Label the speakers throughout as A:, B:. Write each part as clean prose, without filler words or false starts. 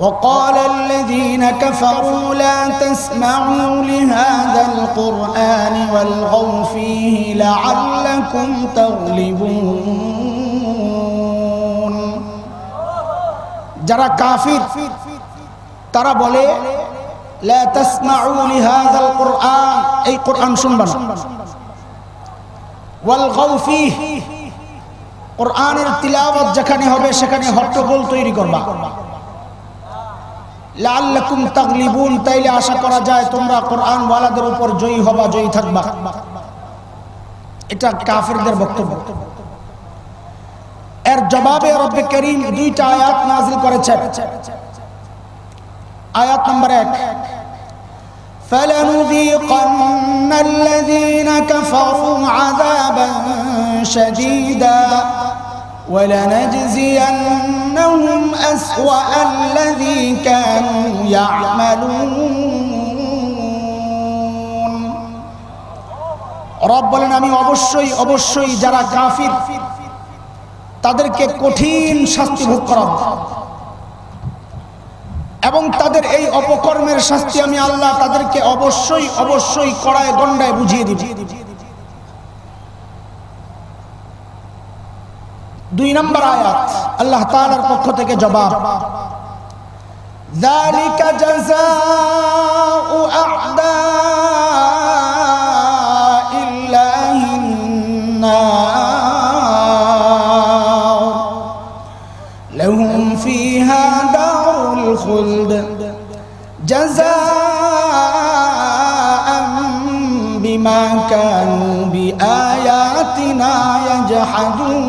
A: وقال الذين كفروا لا تسمعوا لهذا القرآن والغوا فيه لعلكم تغلبون যারা কাফির তারা বলে লা তাসমাউ লিহাযাল কুরআন, এই কোরআন শুনবা না, ওয়াল গাউ ফীহি, কোরআনের তিলাওয়াত যেখানে হবে সেখানে হট্টগোল তৈরি করবা, লাআল্লাকুম তাগলিবুন, তাইলে আশা করা যায় তোমরা কোরআন ওয়ালাদের উপর জয়ী হবা, জয়ী থাকবা। এটা কাফিরদের বক্তব্য। এর জবাবে রব্বে করিম দুইটা আয়াত নাযিল করেছেন। আয়াত নম্বর 1, فَلَنُذِيقَنَّ الَّذِينَ كَفَرُوا عَذَابًا شَدِيدًا وَلَنَجْزِيَنَّهُمْ أَسْوَأَ الَّذِي كَانُوا يَعْمَلُونَ। রব বলেন আমি অবশ্যই যারা কাফির তাদেরকে কঠিন শাস্তি ভোগ করাবো, এবং তাদের এই অপকর্মের শাস্তি আমি আল্লাহ তাদেরকে অবশ্যই কড়ায় গন্ডায় বুঝিয়ে দিব। 2 নম্বর আয়াত আল্লাহ তাআলার পক্ষ থেকে জবাব, যালিকা জাযাউ আ'দাইল্লাহিন নার লাহুম ফিহা দারুল খুলদ জাযাআন বিমা কানু বিআয়াতিনা ইয়াজহাদুন।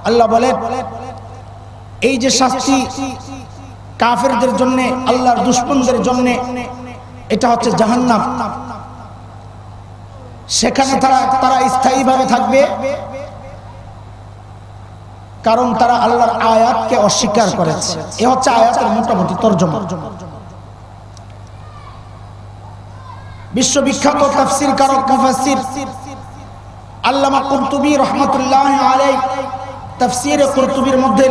A: আল্লাহ বলেন এই যে শাস্তি কাফেরদের জন্য, আল্লাহর দুশমনদের জন্য, এটা হচ্ছে জাহান্নাম। সেখানে তারা স্থায়ীভাবে থাকবে, কারণ তারা আল্লাহর আয়াতকে অস্বীকার করেছে। এ হচ্ছে আয়াতের মোটামুটি তরজমা। বিশ্ববিখ্যাত তাফসীর কারক মুফাসসির আল্লামা কুরতুবী রাহমাতুল্লাহি আলাইহি তাফসীরে কুরতুবীর মধ্যে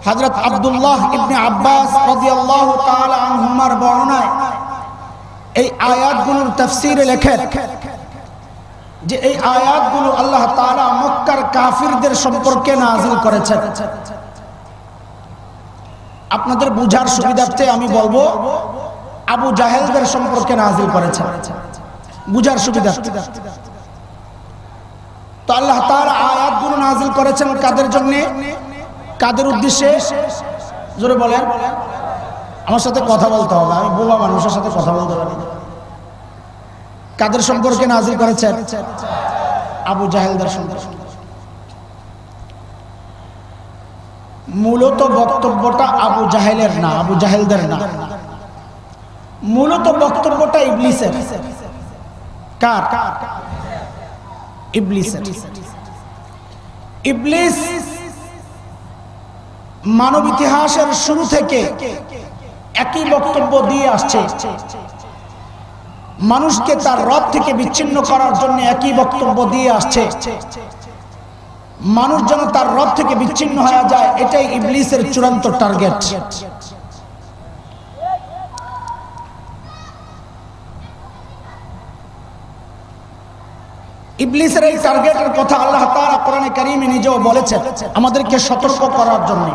A: হযরত আব্দুল্লাহ ইবনে আব্বাস রাদিয়াল্লাহু তাআলা আনহুমার বর্ণনায় এই আয়াতগুলোর তাফসীরে লেখেন যে এই আয়াতগুলো আল্লাহ তাআলা মক্কার কাফিরদের সম্পর্কে নাযিল করেছেন। আপনাদের বুঝার সুবিধার্থে আমি বলবো আবু জাহেলদের সম্পর্কে নাযিল করেছেন, বুঝার সুবিধার্থে। তো আল্লাহ তাআলা আয়াতগুলো নাযিল করেছেন কাদের জন্য, কাদের উদ্দেশ্যে? জোরে বলেন, আমার সাথে কথা বলতে হবে, আমি বোবা মানুষের সাথে কথা বলতে পারি। কাদের সম্পর্কে নাযিল করেছেন? আবু জাহেলদের সম্পর্কে। মূলত বক্তব্যটা আবু জাহেলের না, আবু জাহেলদের না, মূলত বক্তব্যটা ইবলিসের। কার? ইবলিসের। ইবলিস মানব ইতিহাসের শুরু থেকে একই বক্তব্য দিয়ে আসছে, মানুষকে তার রব থেকে বিচ্ছিন্ন করার জন্য একই বক্তব্য দিয়ে আসছে। মানুষ যেন তার রব থেকে বিচ্ছিন্ন হয়ে যায়, এটাই ইবলিসের চূড়ান্ত টার্গেট। ইবলিসের এই টার্গেটের কথা আল্লাহ তাআলা কোরআনে কারীমে নিজেও বলেছেন আমাদেরকে সতর্ক করার জন্য।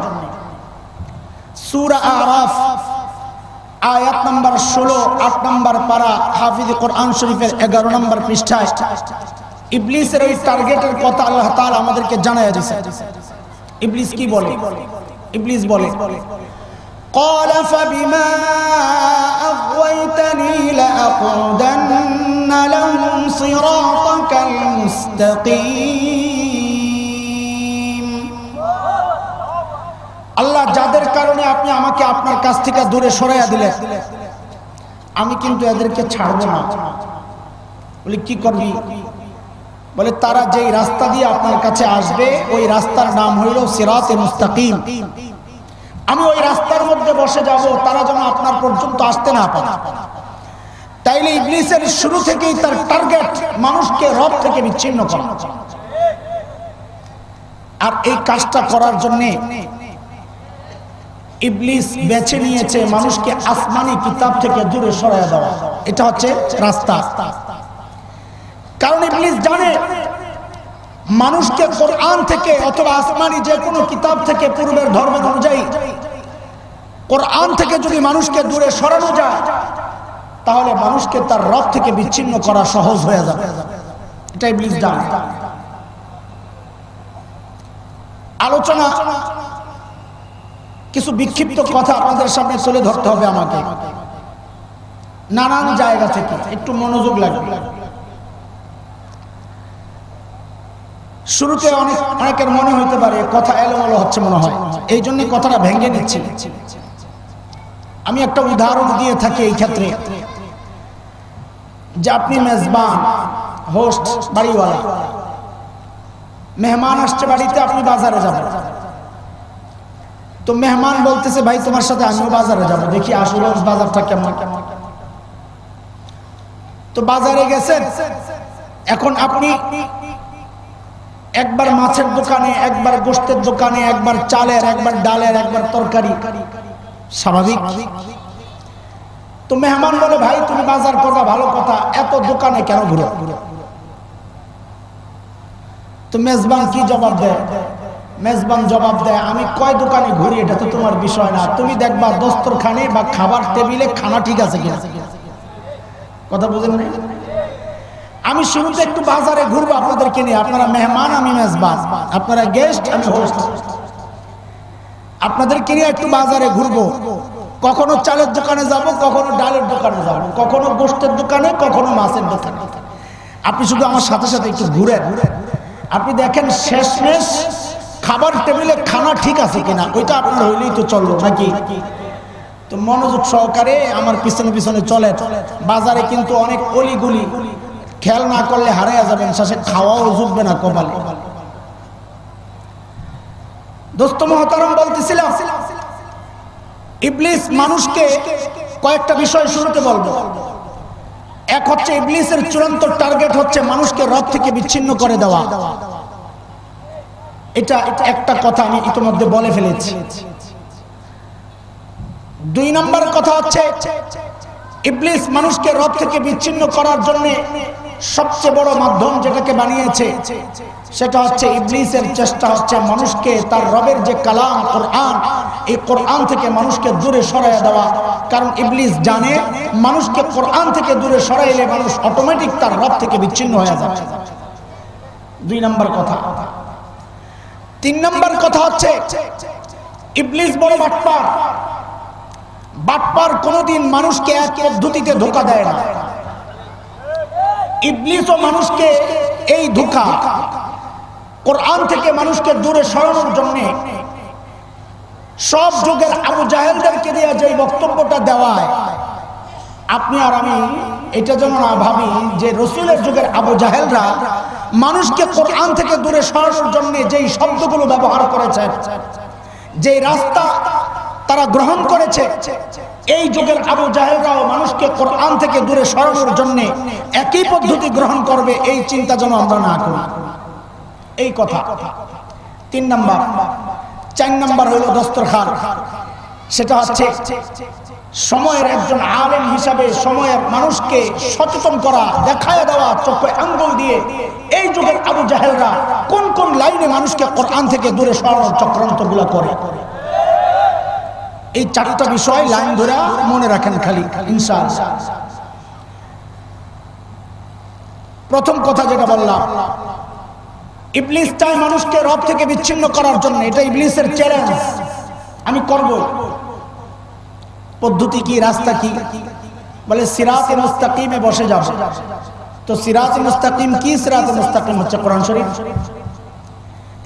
A: সূরা আরাফ আয়াত নাম্বার 16, 8 নম্বর পারা, হাফিজ কোরআন শরীফের 11 নম্বর পৃষ্ঠায় ইবলিসের ওই টার্গেটের কথা আল্লাহ তাআলা আমাদেরকে জানায়া দিয়েছেন। ইবলিস কি বলে? ইবলিস বলে, قال فبما أغويتني لأقعدن لهم صراطك المستقيم। আল্লাহ যাদের কারণে আপনি আমাকে আপনার কাছ থেকে দূরে সরাইয়া দিলেন, আমি কিন্তু এদেরকে ছাড়ব না। বলি কি করবি? বলে তারা যেই রাস্তা দিয়ে আপনার কাছে আসবে ওই রাস্তার নাম হইল সিরাতে মুস্তাকিম। আমি ওই রাস্তার মধ্যে বসে যাব, তারা যেন আপনার পর্যন্ত আসতে না পারে। তাইলে ইবলিসের শুরু থেকেই তার টার্গেট মানুষকে রব থেকে বিচ্ছিন্ন করা। আর এই কাজটা করার জন্য ইবলিস বেছে নিয়েছে মানুষকে আসমানি কিতাব থেকে দূরে সরায় দেওয়া। এটা হচ্ছে রাস্তা। কারণ ইবলিস জানে মানুষকে কোরআন থেকে অথবা আসমানি যে কোনো কিতাব থেকে পূর্বের ধর্ম অনুযায়ী কোরআন থেকে যদি মানুষকে দূরে সরানো যায় তাহলে মানুষকে তার রব থেকে বিচ্ছিন্ন করা সহজ হয়ে যাবে। এটা ইবলিস জানে। আলোচনা কিছু বিক্ষিপ্ত কথা আপনাদের সামনে তুলে ধরতে হবে আমাকে, নানান জায়গা থেকে। একটু মনোযোগ লাগবে। শুরুতে অনেকের মনে হইতে পারে কথা এলোমেলো হচ্ছে মনে হয়, এই জন্য কথাটা ভেঙে নিচ্ছি। আমি একটা উদাহরণ দিয়ে থাকি এই ক্ষেত্রে, যে আপনি মেজবান, হোস্ট, বাড়িওয়ালা, মেহমান আসছে বাড়িতে, আপনি বাজারে যাবেন। তো মেহমান বলতেছে ভাই তোমার সাথে আমিও বাজারে যাব, দেখি আসলে বাজারটা কেমন। তো বাজারে গেছেন, এখন আপনি একবার মাছের দোকানে, একবার গোশতের দোকানে, একবার চালের, একবার ডালের, একবার তরকারি, স্বাভাবিক। তো মেহমান বলে ভাই তুমি বাজার করবা, ভালো কথা, এত দোকানে কেন ঘুরো? তো মেজবান কি জবাব দেয়? মেজবান জবাব দেয় আমি কয় দোকানে ঘুরি এটা তো তোমার বিষয় না, তুমি দেখবা দস্তরখানে বা খাবার টেবিলে খানা ঠিক আছে কিনা। কথা বুঝেন না? আমি শুরুতে একটু বাজারে ঘুরবো আপনাদেরকে নিয়ে। আপনারা মেহমান, আমি মেজবান, আপনারা গেস্ট, আমি হোস্ট। আপনাদেরকে নিয়ে একটু বাজারে ঘুরবো। কখনো চালের দোকানে যাব, কখনো ডালের দোকানে যাব, কখনো গোশতের দোকানে, কখনো মাছের দোকানে। আপনি শুধু আমার সাথে সাথে একটু ঘুরে আপনি দেখেন শেষমেশ খাবার টেবিলে খানা ঠিক আছে কিনা, ওইটা আপনার হইলেই তো চললো নাকি। তো মনোযোগ সহকারে আমার পিছনে পিছনে চলে। বাজারে কিন্তু অনেক অলিগুলি, খেয়াল না করলে হারিয়ে যাবেন, শেষে খাওয়াও জুটবে না কপালে। দোস্ত মহতারাম, বলতেছিলাম ইবলিস মানুষকে কয়েকটা বিষয় শুরুতে বলবো। এক হচ্ছে ইবলিসের চূড়ান্ত টার্গেট হচ্ছে মানুষকে রব থেকে বিচ্ছিন্ন করে দেওয়া। এটা একটা কথা আমি ইতিমধ্যে বলে ফেলেছি। দুই নম্বর কথা হচ্ছে ইবলিস মানুষকে রব থেকে বিচ্ছিন্ন করার জন্য সবচেয়ে বড় মাধ্যম যেটাকে বানিয়েছে সেটা হচ্ছে ইবলিসের চেষ্টা হচ্ছে মানুষকে তার রবের যে কালাম কোরআন, এই কোরআন থেকে মানুষকে দূরে সরাইয়া দেওয়া। কারণ ইবলিস জানে মানুষকে কোরআন থেকে দূরে সরাইলে মানুষ অটোমেটিক তার রব থেকে বিচ্ছিন্ন হয়ে যাবে। দুই নম্বর কথা। তিন নম্বর কথা হচ্ছে ইবলিস বড় বাটপার। বাটপার কোনোদিন মানুষকে এক পদ্ধতিতে ধোঁকা দেয় না। ইবলিসও মানুষকে এই ধোঁকা, কোরআন থেকে মানুষকে দূরে সরানোর জন্য সব যুগের আবু জাহেলদেরকে দিয়ে যে বক্তব্যটা দেওয়ায়, আপনি আর আমি এটা যেন না ভাবি যে রসুলের যুগের আবু জাহেলরা মানুষকে কোরআন থেকে দূরে সরানোর জন্য যেই শব্দগুলো ব্যবহার করেছে, যেই রাস্তা তারা গ্রহণ করেছে, এই যুগের আবু জাহেলরাও মানুষকে কোরআন থেকে দূরে সরানোর জন্য একই পদ্ধতি গ্রহণ করবে, এই চিন্তা যেন আমরা না করি। এই কথা। তিন নাম্বার। চার নাম্বার হলো দস্তরখান। সেটা হচ্ছে সময়ের একজন আলেম হিসাবে সময়ের মানুষকে সচেতন করা, দেখায় দেওয়া চোখে আঙ্গুল দিয়ে এই যুগের আবু জাহেলরা কোন কোন লাইনে মানুষকে কোরআন থেকে দূরে সরানোর চক্রান্তগুলো করে। এই চারটা বিষয় লাইন ধরে মনে রাখেন খালি, ইনশাআল্লাহ। প্রথম কথা যেটা বললাম, ইবলিস চায় মানুষকে রব থেকে বিচ্ছিন্ন করার জন্য। এটা ইবলিসের চ্যালেঞ্জ, আমি করব। পদ্ধতি কি, রাস্তা কি? বলে সিরাতে মুস্তাকিমে বসে যাব। তো সিরাতে মুস্তাকিম কি? সিরাতে মুস্তাকিম হচ্ছে কোরআন শরীফ।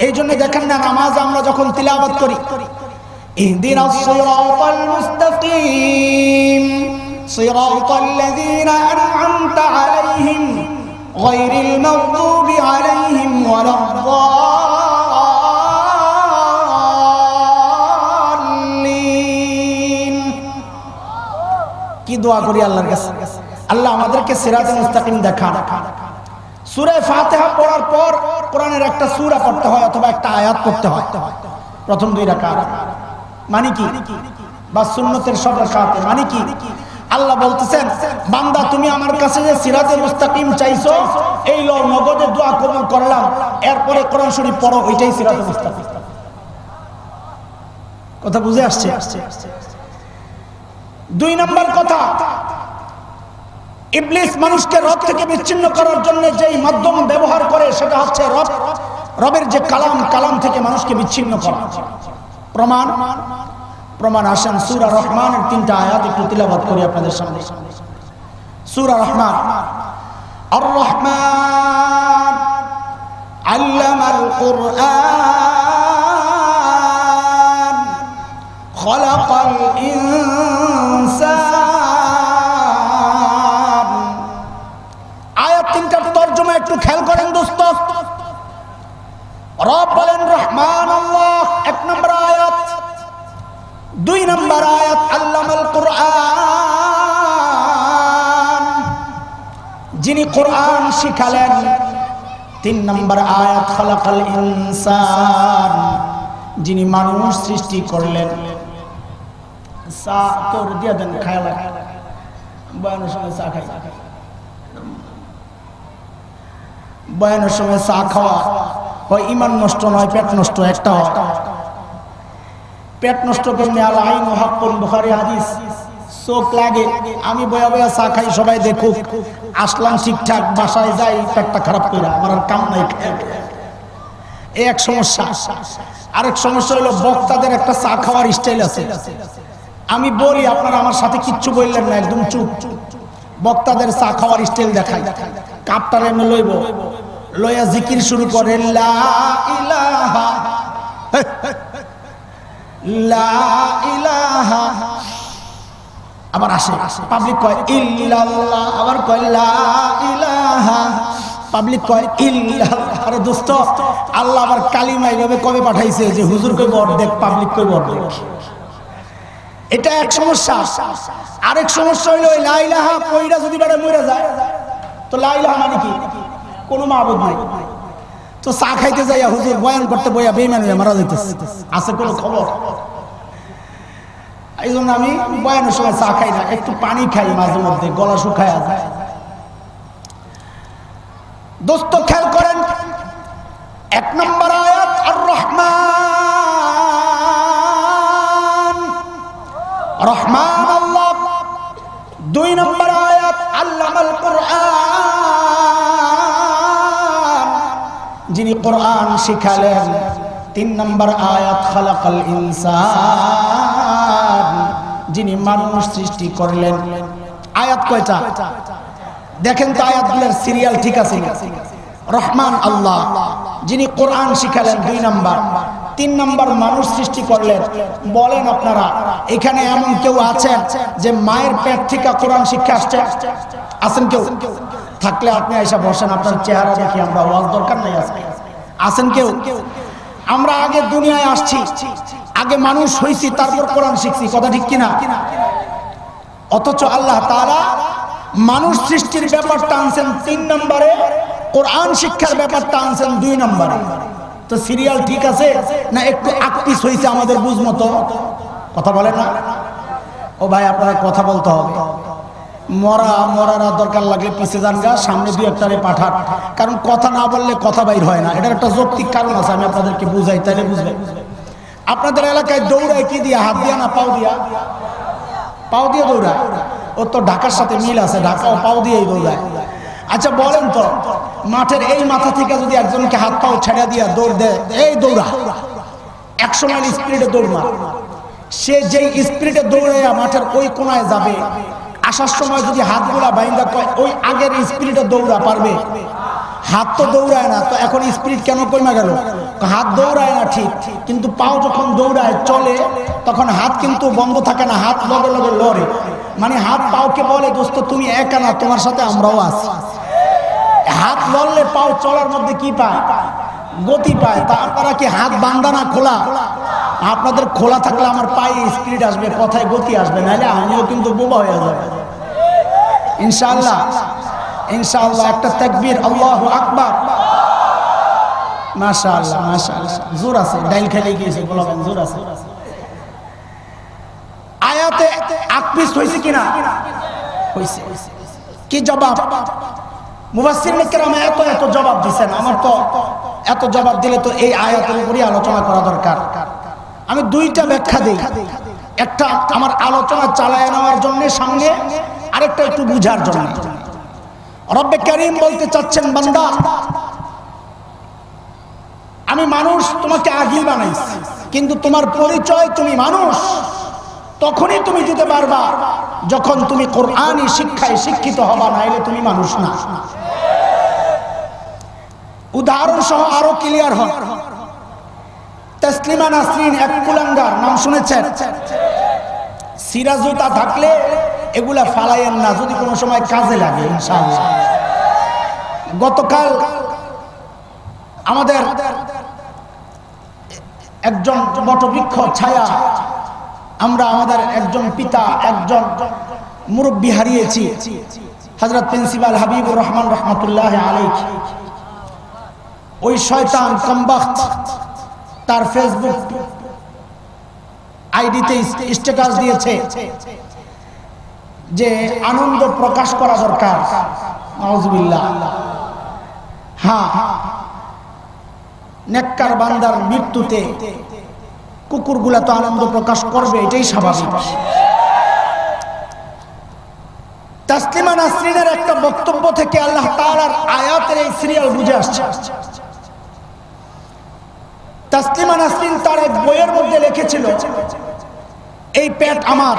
A: এই জন্য দেখেন না, নামাজ আমরা যখন তিলাওয়াত করি ইহদিনাস সিরাতাল মুস্তাকিম সিরাতাল লাযীনা আন'আমতা আলাইহিম গায়রিল মাগদুবি আলাইহিম ওয়ালাদ-দাল্লিন। কি দোয়া করি আল্লাহর কাছে, আল্লাহ আমাদেরকে সিরাতে মুস্তাকিম দেখান। সূরা ফাতিহা পড়ার পর কোরআনের একটা সূরা পড়তে হয় অথবা একটা আয়াত পড়তে হয় প্রথম 2 রাকাত। মানে কি? বা সুন্নতের সব রাকাতে মানে কি? আল্লাহ বলতেছেন, বান্দা তুমি আমার কাছে যে সিরাতে মুস্তাকিম চাইছো, এই লো নগদে দোয়া কবুল করলাম, এরপরে কোরআন শরীফ পড়ো, ওইটাই সিরাতে মুস্তাকিম। কথা বুঝে আসছে? 2 নম্বর কথা, ইবলিস মানুষকে রব থেকে বিচ্ছিন্ন করার জন্য যেই মাধ্যম ব্যবহার করে সেটা হচ্ছে রবের যে কালাম থেকে মানুষকে বিচ্ছিন্ন করা। প্রমাণ আসেন সূরা রহমানের 3টা আয়াত একটু তিলাওয়াত করি আপনাদের সামনে। সূরা রহমান, আর রহমান আল্লামাল কুরআন খলাকাল ইনসান। আয়াত 3টার তরজমা একটু খেয়াল করেন দোস্ত। রব বলেন রহমান আল্লাহ, 1 নম্বর আয়াত। 2 নম্বর আয়াত আল্লামাল কুরআন, যিনি কোরআন শিখালেন। 3 নম্বর আয়াত খালাকাল ইনসান, যিনি মানুষ সৃষ্টি করলেন। সা তোর দিয়ে দেন, খায় লাগে বয়ানের সময় চা খাই, বয়ানের সময় চা খাওয়া হয় ইমান নষ্ট নয়, পেট নষ্ট একটা হয়। পেট নষ্ট করলে আল আইন হাক্কুন, বুখারী হাদিস। চোখ লাগে, আমি বয়া বয়া চা খাই, সবাই দেখুক, আসলাম ঠিকঠাক, বাসায় যাই পেটটা খারাপ করে, আমার আর কাম নাই। এই এক সমস্যা। আরেক সমস্যা হলো বক্তাদের একটা চা খাওয়ার স্টাইল আছে। আমি বলি, আপনারা আমার সাথে কিচ্ছু বললেন না, একদম চুপ। বক্তাদের চা খাওয়ার স্টাইল দেখাই, কাপটার এমনি লইব, লইয়া জিকির শুরু করে, লা ইলাহা লা ইলাহা, আবার আসে পাবলিক কয় ইল্লাল্লাহ, আবার কয় লা ইলাহা, পাবলিক কয় ইল্লাল্লাহ। আরে দোস্ত, আল্লাহ আবার কালিমা এইভাবে কবে পাঠাইছে যে হুজুর কইব অর্ধেক, পাবলিক কইব অর্ধেক। এটা এক সমস্যা। আরেক সমস্যা হইলো লা ইলাহা কইরা যদি বারে মরে যায়, তো লা ইলাহা মানে কি? কোনো মাবুদ নাই। তো চা খাইতে যাইয়া হুজুর বয়ান করতে বইয়া বেঈমান হয়ে মারা যাইতেছে, আছে কোনো খবর? এই জন্য আমি বয়ানের সময় চা খাই না, একটু পানি খাই মাঝে মধ্যে, গলা শুকায় যায়। দোস্ত খেয়াল করেন, 1 নম্বর আয়াত আর রহমান, রহমান আল্লাহ। 2 নম্বর আয়াত আল্লামাল কুরআন, যিনি কোরআন শিখালেন। 3 নম্বর আয়াত খালাকাল ইনসান, যিনি মানুষ সৃষ্টি করলেন। আয়াত কয়টা দেখেন তো, আয়াতগুলোর সিরিয়াল ঠিক আছে? রহমান আল্লাহ, যিনি কোরআন শিখালেন 2 নম্বর। 3 নম্বর মানুষ সৃষ্টি করলেন। বলেন আপনারা, এখানে এমন কেউ আছেন যে মায়ের পেট থেকে কোরআন শিক্ষা আসছে? আছেন কেউ? থাকলে আপনি এসে বসেন, আপনার চেহারা দেখি আমরা ওয়াজ দরকার নাই। আছেন কেউ? আমরা আগে দুনিয়ায় আসছি, আগে মানুষ হইছি, তারপর কোরআন শিখছি, কথা ঠিক কিনা? অথচ আল্লাহ তাআলা মানুষ সৃষ্টির ব্যাপারটা আনছেন 3 নম্বরে, কোরআন শিক্ষার ব্যাপারটা আনছেন 2 নম্বরে। তো সিরিয়াল ঠিক আছে না একটু আকপিস হইছে আমাদের বুঝ মতো? কথা বলে না ও ভাই, আপনারা কথা বলতে হবে। মরারা দরকার লাগলে পিছে যান গা, সামনে 2-1টারে পাঠান, কারণ কথা না বললে কথা বাইর হয় না। এটার একটা যৌক্তিক কারণ আছে, আমি আপনাদেরকে বুঝাই, তাইলে বুঝবেন। আপনাদের এলাকায় দৌড়ায় কি দিয়া? হাত দিয়া না পাও দিয়া? পাও দিয়ে দৌড়ায়। ও তো ঢাকার সাথে মিল আছে, ঢাকাও পাও দিয়েই দৌড়ায়। আচ্ছা বলেন তো, মাঠের এই মাথা থেকে যদি একজনকে হাত পাও ছেড়ে দিয়া দৌড় দেয়, এই দৌড়া 100 মাইল স্পিডে দৌড় মার, সে যেই স্পিডে দৌড়ে মাঠের ওই কোনায় যাবে, আসার সময় যদি হাতগুলা বাইন্দা কয় ওই আগের স্পিডে দৌড়া পারবে? হাত তো দৌড়ায় না, তো এখন স্পিড কেন কমে গেল? হাত দৌড়ায় না ঠিক, কিন্তু পাও যখন দৌড়ায় চলে তখন হাত কিন্তু বন্ধ থাকে না, হাত লগে লগে লড়ে। মানে হাত পাওকে বলে, দোস্ত তুমি একা না, তোমার সাথে আমরাও আছি। হাত লড়লে পাও চলার মধ্যে কি পায়? গতি পায়। তা আপনারা কি হাত বান্ধা না খোলা? আপনাদের খোলা থাকলে আমার পায়ে স্পিড আসবে, কথায় গতি আসবে, নাহলে আমিও কিন্তু বোবা হয়ে যাবে। ইনশাআল্লাহ, ইনশাআল্লাহ। একটা তাকবীর, আল্লাহু আকবার। মাশাআল্লাহ মাশাআল্লাহ, জোর আছে, ডাইল খেলে গিয়েছে বলবেন, জোর আছে। আয়াতে আকপিস হইছে কিনা? হইছে। কি জবাব? মুফাসসিরিন কেরাম এত এত জবাব দিবেন, আমার তো এত জবাব দিলে তো এই আয়াতের উপরই আলোচনা করা দরকার। আমি দুইটা ব্যাখ্যা দেই, একটা আমার আলোচনা চালায় নেওয়ার জন্য সামনে, আরেকটা একটু বুঝার জন্য। রব্বে কারীম বলতে চাচ্ছেন, বান্দা আমি মানুষ, তোমাকে আগিল বানাইছি, কিন্তু তোমার পরিচয় তুমি মানুষ তখনই তুমি দিতে পারবা যখন তুমি কোরআনী শিক্ষায় শিক্ষিত হবা, নাইলে তুমি মানুষ না। উদাহরণ সহ আরো ক্লিয়ার হন। তাসলিমা নাসরিন এক কুলাঙ্গার, নাম শুনেছেন? সিরাজুতা থাকলে এগুলা ফালাইয়েন না, যদি কোনো সময় কাজে লাগে ইনশাআল্লাহ। গতকাল আমাদের একজন বটবৃক্ষ ছায়া, আমরা আমাদের একজন পিতা, একজন মুরব্বী হারিয়েছি, হযরত প্রিন্সিপাল হাবিবুর রহমান রহমাতুল্লাহ আলাইহি। ওই শয়তান কমবখত তার ফেসবুক আইডিতে স্ট্যাটাস দিয়েছে যে আনন্দ প্রকাশ করা দরকার। নাউজুবিল্লাহ। হ্যাঁ, নেককার বান্দার মৃত্যুতে কুকুরগুলা তো আনন্দ প্রকাশ করবে, এটাই স্বাভাবিক। তাসলিমা নাসরিনের একটা বক্তব্য থেকে আল্লাহ তাআলার আয়াতের এই সিরিয়াল বুঝে আসছে। তাসলিমা নাসরিন তার এক বইয়ের মধ্যে লিখেছিল, এই পেট আমার,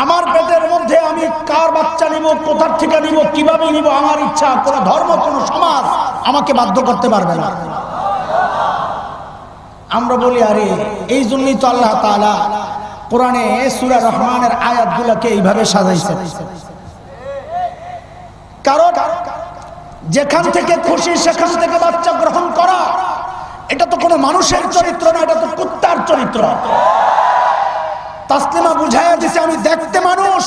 A: আমার পেটের মধ্যে আমি কার বাচ্চা নিব, কোথার থেকে নিব, কিভাবে নিব, আমার ইচ্ছা। কোন ধর্ম, কোন সমাজ আমাকে বাধ্য করতে পারবে না। আমরা বলি আরে এই জন্যই তো আল্লাহ তাআলা কোরআনে সূরা রহমানের আয়াতগুলোকে এইভাবে সাজাইছে, কারণ যেখান থেকে খুশি সেখান থেকে বাচ্চা গ্রহণ করা, এটা তো কোনো মানুষের চরিত্র না, এটা তো কুত্তার চরিত্র। তাসলিমা বুঝাইয়া দিছে আমি দেখতে মানুষ,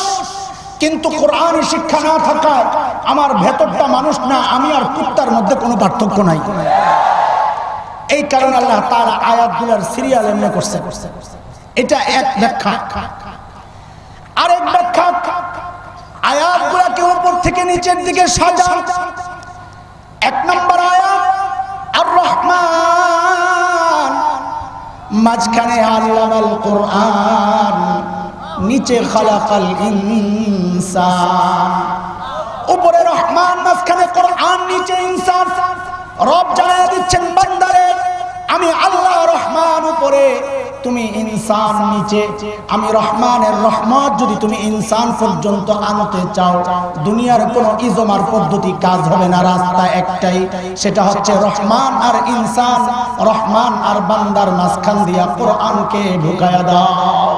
A: কিন্তু কোরআনী শিক্ষা না থাকায় আমার ভেতরটা মানুষ না, আমি আর কুত্তার মধ্যে কোনো পার্থক্য নাই। এই কারণে আল্লাহ তাআলা আয়াতগুলোর সিরিয়াল এমনি করছে। এটা এক ব্যাখ্যা। আরেক ব্যাখ্যা, আয়াতগুলোকে উপর থেকে নিচের দিকে সাজান। এক নম্বর আয়াত আর রহমান, মাঝখানে আল্লামাল কোরআন, নিচে খালাকাল ইনসান। উপরে রহমান, মাঝখানে কোরআন, নিচে ইনসান। রব জানায়া দিচ্ছেন বান্দারে, আমি আল্লাহ রহমান উপরে, তুমি ইনসান নিচে। আমি রহমানের রহমত যদি তুমি ইনসান পর্যন্ত আনতে চাও, দুনিয়ার কোন ইজমার পদ্ধতি কাজ হবে না, রাস্তা একটাই, সেটা হচ্ছে রহমান আর ইনসান, রহমান আর বান্দার মাঝখান দিয়া কোরআনকে ঢুকায়া দাও।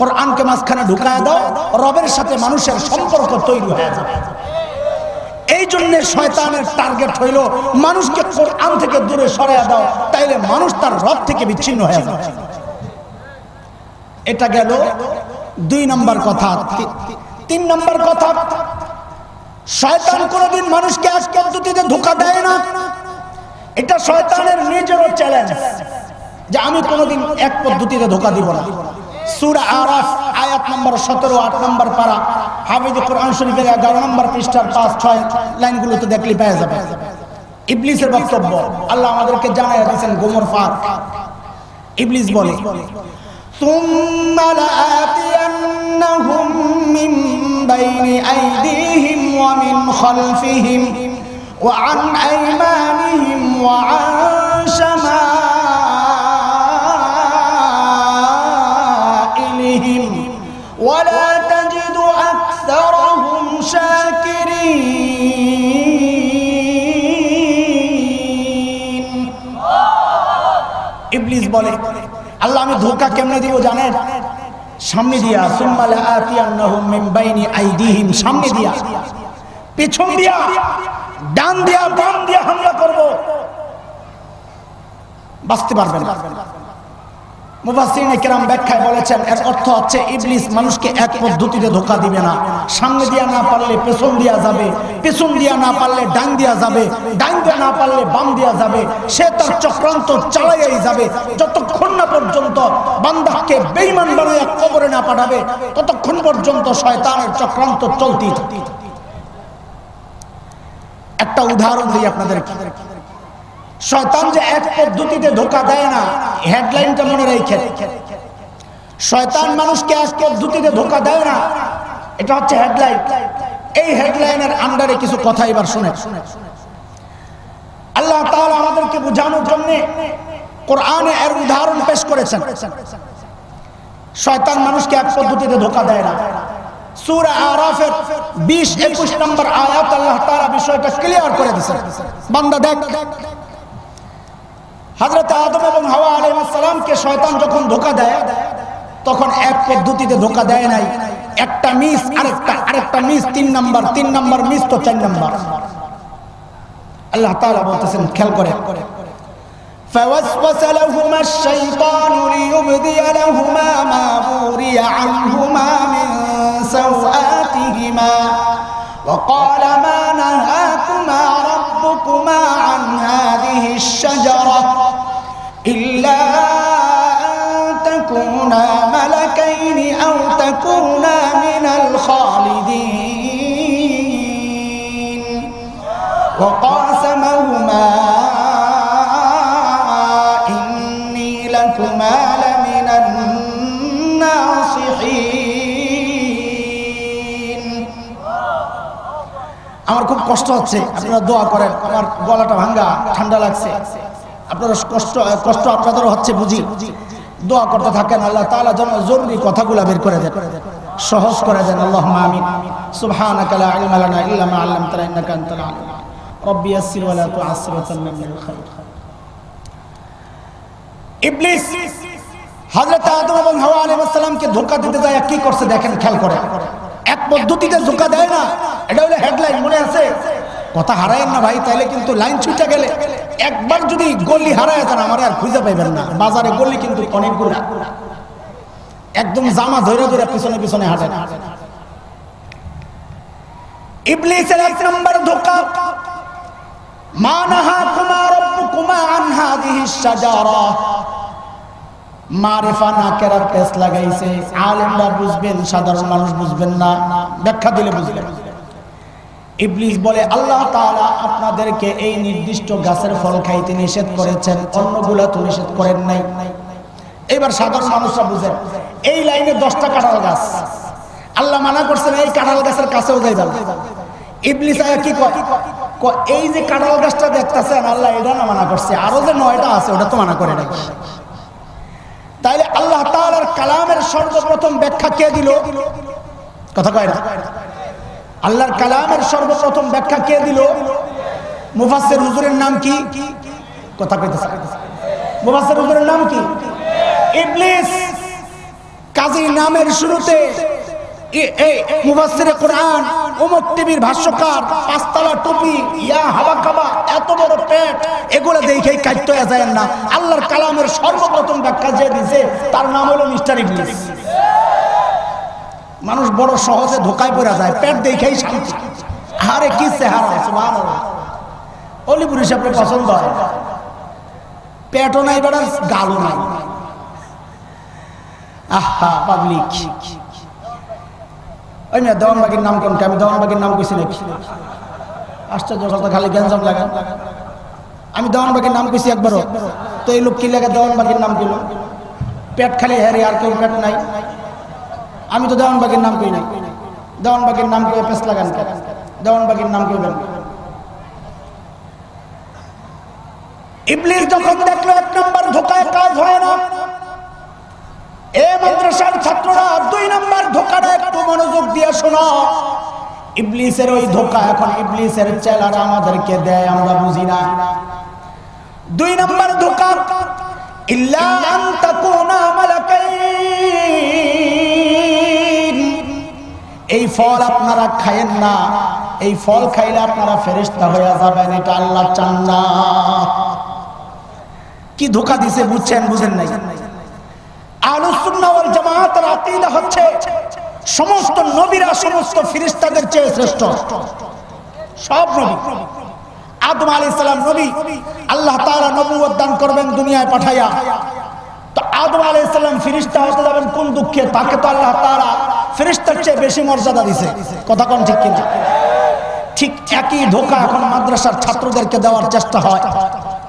A: কোরআনকে মাঝখানে ঢুকায়া দাও, রবের সাথে মানুষের সম্পর্ক তৈরি হয়ে যাবে। এই জন্য শয়তানের টার্গেট হইল মানুষকে কোরআন থেকে দূরে সরাইয়া দাও, তাইলে মানুষ তার রব থেকে বিচ্ছিন্ন হয়ে যাবে। এটা গেল দুই নম্বর কথা। তিন নম্বর কথা, শয়তান কোনদিন মানুষকে এক পদ্ধতিতে ধোঁকা দেয় না। এটা শয়তানের নিজেরও চ্যালেঞ্জ যে আমি কোনদিন এক পদ্ধতিতে ধোঁকা দিব না। সূরা আরাফ আয়াত নম্বর 17, 8 নম্বর পারা, হাফিজ কোরআন শরীফের 11 নম্বর পৃষ্ঠার 5-6 লাইনগুলোতে দেখলে পেয়ে যাবে। ইবলিসের বক্তব্য আল্লাহ আমাদেরকে জানায় দিয়েছেন গোমর ফাঁক। ইবলিস বলে, সুম্মা লাআতিয়ান্নাহুম মিন বাইনি আইদিহিম ওয়া মিন খালফিহিম ওয়া আন আইমানিহিম ওয়া আন শামাইলিহিম ওয়া লা তাজিদু আকসারাহুম শাকিরিন। ইবলিস বলে, আল্লাহ আমি ধোঁকা কেমনে দিব জানেন? সামনে দিয়া, সুম্মা লাআতিয়ান্নাহুম মিন বাইনি আইদিহিম, সামনে দিয়া, পিছন দিয়া, ডান দিয়া, বাম দিয়া হামলা করব, বাঁচতে পারবেন না। মুফাসসিরিনে কেরাম ব্যাখ্যায় বলেছেন এর অর্থ হচ্ছে ইবলিস মানুষকে এক পদ্ধতিতে ধোঁকা দিবে না, সামনে দিয়া না পারলে পেছন দিয়া যাবে, পেছন দিয়া না পারলে ডান দিয়া যাবে, ডান দিয়া না পারলে বাম দিয়া যাবে, সে তার চক্রান্ত চালাইয়াই যাবে যতক্ষণ না পর্যন্ত বান্দাকে বেঈমান বানায়া কবরে না পাঠাবে ততক্ষণ পর্যন্ত শয়তানের চক্রান্ত চলতেই থাকে। একটা উদাহরণ দিই আপনাদেরকে। শয়তান যে এক পদ্ধতিতে ধোঁকা দেয় না, হেডলাইনটা মনে রাখেন। শয়তান মানুষকে এক পদ্ধতিতে ধোঁকা দেয় না, এটা হচ্ছে হেডলাইন। এই হেডলাইনের আন্ডারে কিছু কথা এবার শুনে আল্লাহ তাআলা আমাদেরকে বোঝানোর জন্য কোরআনে এর উদাহরণ পেশ করেছেন। শয়তান মানুষকে এক পদ্ধতিতে ধোঁকা দেয় না। সূরা আরাফের 20-21 নম্বর আয়াত আল্লাহ তাআলা বিষয়টা ক্লিয়ার করে দিয়েছেন। বান্দা দেখ, হযরত আদম এবং হাওয়া আলাইহিস সালামকে শয়তান যখন ধোঁকা দেয় তখন এক পদ্ধতিতে ধোঁকা দেয় নাই, একটা মিস আরেকটা মিস, 3 নাম্বার মিস তো 4 নাম্বার। আল্লাহ তাআলা বলতেছেন, খেয়াল করে, فوسوس لهما الشيطان ليبدي لهما ما وري عنهما من سوآتهما وقال ما نهاكما ربكما عن هذه الشجرة إلا أن تكونا ملكين أو تكونا من الخالدين وقاسمهما إني لكما لمن الناصحين। আমার খুব কষ্ট হচ্ছে, আপনারা দোয়া করেন, আমার গলাটা ভাঙা, ঠান্ডা লাগছে, আপনারা কষ্ট আপনাদেরও হচ্ছে বুঝি। দোয়া করতে থাকেন, আল্লাহ তাআলা যেন জরুরি কথাগুলো বের করে দেন, সহজ করে দেন। আল্লাহুম্মা আমিন। সুবহানাকা লা ইলমা লানা ইল্লা মা আল্লামতানা ইন্নাকা আনতাল আলিম। রব্বি ইয়াসসির ওয়া লা তু'আসসির ওয়া তাম্মিম বিল খায়র। ইবলিস হযরত আদম এবং হাওয়া আলাইহিস সালামকে ধোঁকা দিতে যায় কি করছে দেখেন, খেয়াল করে। এক পদ্ধতিতে ধোঁকা দেয় না, এটা হলো হেডলাইন, মনে আছে? কথা হারায়েন না ভাই, তাইলে কিন্তু লাইন ছুটে গেলে একবার যদি গলি হারায় যান আমার আর খুঁজে পাইবেন না। বাজারে গলি কিন্তু অনেকগুলো, একদম জামা ধরে ধরে পিছনে পিছনে হাঁটেন। ইবলিসের 1 নম্বর ধোঁকা, মা নাহাকুমা রাব্বুকুমা আন হাযিহিশ শাজারা। মারিফা নাকেরার পেশ লাগাইছে, আলেমরা বুঝবেন, সাধারণ মানুষ বুঝবেন না, ব্যাখ্যা দিলে বুঝবেন। ইবলিস বলে আল্লাহ তাআলা আপনাদেরকে এই নির্দিষ্ট গাছের ফল খাইতে নিষেধ করেছেন, অন্যগুলা তো নিষেধ করেন নাই। এবার সাধারণ মানুষরা বুঝেন, এই লাইনে 10টা কাঁঠাল গাছ আল্লাহ মানা করছেন, এই কাঁঠাল গাছের কাছেও যাইবা না। ইবলিস আয়া কি কয়, এই যে কাঁঠাল গাছটা দেখতেছেন আল্লাহ এটা না মানা করছে, আরো যে 9টা আছে ওটা তো মানা করে নাই। তাইলে আল্লাহ তাআলার কালামের সর্বপ্রথম ব্যাখ্যা কে দিল? কথা কয় না? আল্লাহর কালামের সর্বপ্রথম ব্যাখ্যা কে দিল? মুফাসসির হুজুরের নাম কি? কথা কইতেছে, মুফাসসির হুজুরের নাম কি? ইবলিস। কাজী নামের শুরুতে এই মুফাসসিরে কোরআন, উমুক টিভির ভাষ্যকার, 5 তলা টুপি, ইয়া হাওয়া খাবা, এত বড় পেট, এগুলো দেখেই কাটতে যায় না। আল্লাহর কালামের সর্বপ্রথম ব্যাখ্যা যে দিয়েছে তার নাম হলো মিস্টার ইবলিস। মানুষ বড় সহজে ধোকায় পড়ে যায়, পেট দেখেই শান্তি। আরে কি চেহারা, সুবহানাল্লাহ। অলিপুর হিসাবে পছন্দ হয়, পেটও নাই, বেড়া গালও নাই। আহা পাবলিক, ওই মেয়ে দেওয়ানবাগির নাম কোনটা? আমি দেওয়ানবাগির নাম কইছি নাকি? আশ্চর্য কথা, খালি গ্যাঞ্জাম লাগান। আমি দেওয়ানবাগির নাম কইছি একবারও? তো এই লোক কি লাগে দেওয়ানবাগির নাম কইল? পেট খালি হ্যারে, আর কেউ পেট নাই। আমি তো দেওয়ানবাগির নাম কই নাই। দেওয়ানবাগির নাম কই পেছ লাগান কেন? দেওয়ানবাগির নাম কইবেন। ইবলিস যখন দেখলো 1 নম্বর ধোঁকায় কাজ হয় না, এ মাদ্রাসার ছাত্ররা 2 নম্বর ধোঁকাটা একটু মনোযোগ দিয়ে শোনো। ইবলিসের ওই ধোঁকা এখন ইবলিসের চেলারা আমাদেরকে দেয়, আমরা বুঝি না। 2 নম্বর ধোঁকা, ইল্লা আন তাকুনা মালাকাইন। এই ফল আপনারা খায়েন না, এই ফল খাইলে আপনারা ফেরেশতা হয়ে যাবেন, এটা আল্লাহ চান না। কি ধোঁকা দিছে বুঝছেন? বুঝেন নাই? আহলুস সুন্নাহ ওয়াল জামাতের আকীদা হচ্ছে সমস্ত নবীরা সমস্ত ফেরেশতাদের চেয়ে শ্রেষ্ঠ। সব নবী, আদম আলাইহিস সালাম নবী, আল্লাহ তাআলা নবুয়ত দান করবেন দুনিয়ায় পাঠাইয়া। তো আদম আলাইহিস সালাম ফেরেশতা হতে যাবেন কোন দুঃখে? তাকে তো আল্লাহ তাআলা ফেরেশতার চেয়ে বেশি মর্যাদা দিয়েছে। কথা কোন ঠিক কিনা? ঠিক একই ধোঁকা এখন মাদ্রাসার ছাত্রদেরকে দেওয়ার চেষ্টা হয়।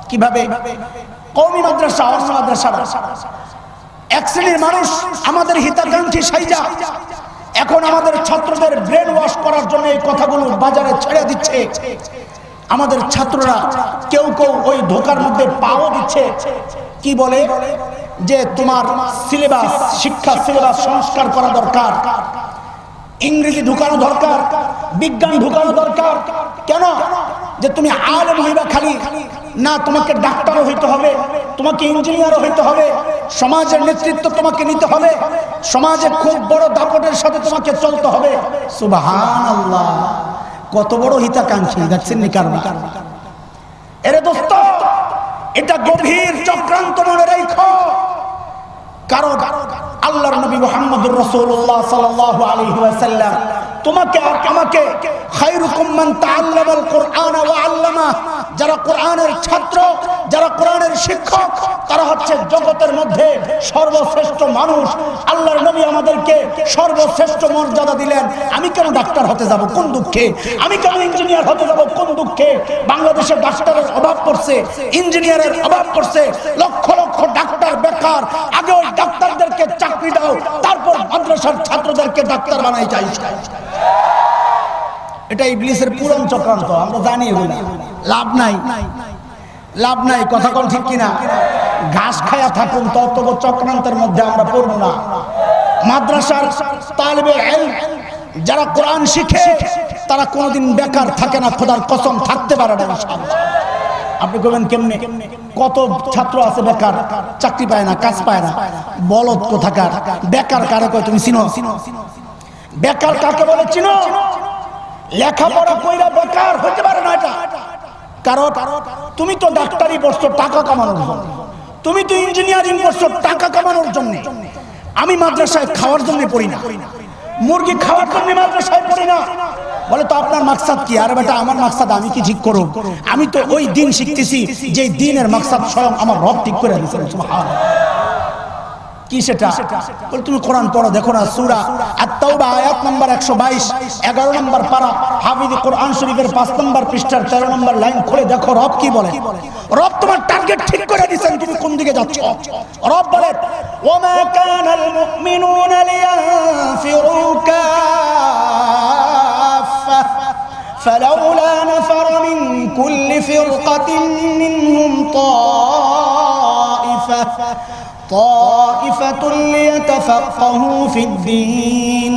A: কিভাবে? কওমি মাদ্রাসা, অন্য মাদ্রাসা, এক শ্রেণীর মানুষ আমাদের হিতাকাঙ্ক্ষী সাইজা এখন আমাদের ছাত্রদের ব্রেন ওয়াশ করার জন্য এই কথাগুলো বাজারে ছেড়ে দিচ্ছে। আমাদের ছাত্ররা কেউ কেউ ওই ধোঁকার মধ্যে পাও দিচ্ছে। কি বলে? যে তোমার সিলেবাস, শিক্ষা সিলেবাস সংস্কার করা দরকার, ইংরেজি ঢুকানো দরকার, বিজ্ঞান ঢুকানো দরকার। কেন? যে তুমি আলেম হইবা খালি না, তোমাকে ডাক্তারও হইতে হবে, তোমাকে ইঞ্জিনিয়ারও হইতে হবে, সমাজের নেতৃত্ব তোমাকে নিতে হবে, সমাজে খুব বড় দাপটের সাথে তোমাকে চলতে হবে। সুবহানাল্লাহ, কত বড় হিতাকাঙ্ক্ষী দেখছেন নি কারণ? এরে দোস্ত, এটা গভীর চক্রান্ত মনে রাখো। কারণ আল্লাহর নবী মুহাম্মদুর রাসূলুল্লাহ সাল্লাল্লাহু আলাইহি ওয়াসাল্লাম তোমাকে আর আমাকে খায়রুকুম মান তাআল্লামাল কুরআন ওয়া আল্লামা, যারা কোরআনের ছাত্র, যারা কোরআনের শিক্ষক, তারা হচ্ছে জগতের মধ্যে সর্বশ্রেষ্ঠ মানুষ। আল্লাহর নবী আমাদেরকে সর্বশ্রেষ্ঠ মর্যাদা দিলেন। আমি কেন ডাক্তার হতে যাব? কোন দুঃখে? আমি কেন ইঞ্জিনিয়ার হতে যাব? কোন দুঃখে? বাংলাদেশে ডাক্তারের অভাব পড়ছে, ইঞ্জিনিয়ারের অভাব পড়ছে, লক্ষ লক্ষ ডাক্তার বেকার। আগে ওই ডাক্তারদেরকে চাকরি দাও, তারপর মাদ্রাসার ছাত্রদেরকে ডাক্তার বানাই চাই। এটা ইবলিসের পুরন চক্রান্ত, আমরা জানি। এগুলো লাভ নাই, লাভ নাই। কথা কোন ঠিক কিনা? ঘাস খায়া থাকুন, তত চক্রান্তের মধ্যে আমরা পড়ব না। মাদ্রাসার তালিবে ইলম যারা কোরআন শিখে তারা কোনোদিন বেকার থাকে না, খোদার কসম থাকতে পারে না ইনশাআল্লাহ। আপনি বলবেন কেমনে? কত ছাত্র আছে বেকার, চাকরি পায় না, কাজ পায় না। বলদ কোথাকার! বেকার কারে কয় তুমি চিনো? বেকার কাকে বলে চিনো? লেখাপড়া কইরা বেকার হতে পারে না এটা। কারণ তুমি তো ডাক্তারি পড়ছো টাকা কামানোর জন্য, তুমি তো ইঞ্জিনিয়ারিং পড়ছো টাকা কামানোর জন্য। আমি মাদ্রাসায় খাওয়ার জন্য পড়ি না, মুরগি খাওয়ার জন্য মাদ্রাসায় পড়ি না। বলে তো আপনার মাকসাদ কি? আরে বেটা, আমার মাকসাদ আমি কি ঠিক করব? আমি তো ওই দিন শিখতেছি যে দিনের মাকসাদ স্বয়ং আমার রব ঠিক করে দিয়েছেন। সুবহানাল্লাহ। কি সেটা? বলে তুমি কোরআন পড়ো, দেখো না সূরা আত-তাওবা আয়াত নাম্বার 122, 11 নম্বর পারা, হাফিজ কোরআন শরীফের 5 নম্বর পৃষ্ঠার 13 নম্বর লাইন খুলে দেখো রব কি বলে। রব তোমার টার্গেট ঠিক করে দিয়েছেন, তুমি কোন দিকে যাচ্ছ। রব বলে ওয়ামা কানাল মুমিনুনা লিয়ানফিরু কাফা ফালাউলা নাফারা মিন কুল্লি ফিরকাতিন মিনহুম طائفة ليتفقهوا في الدين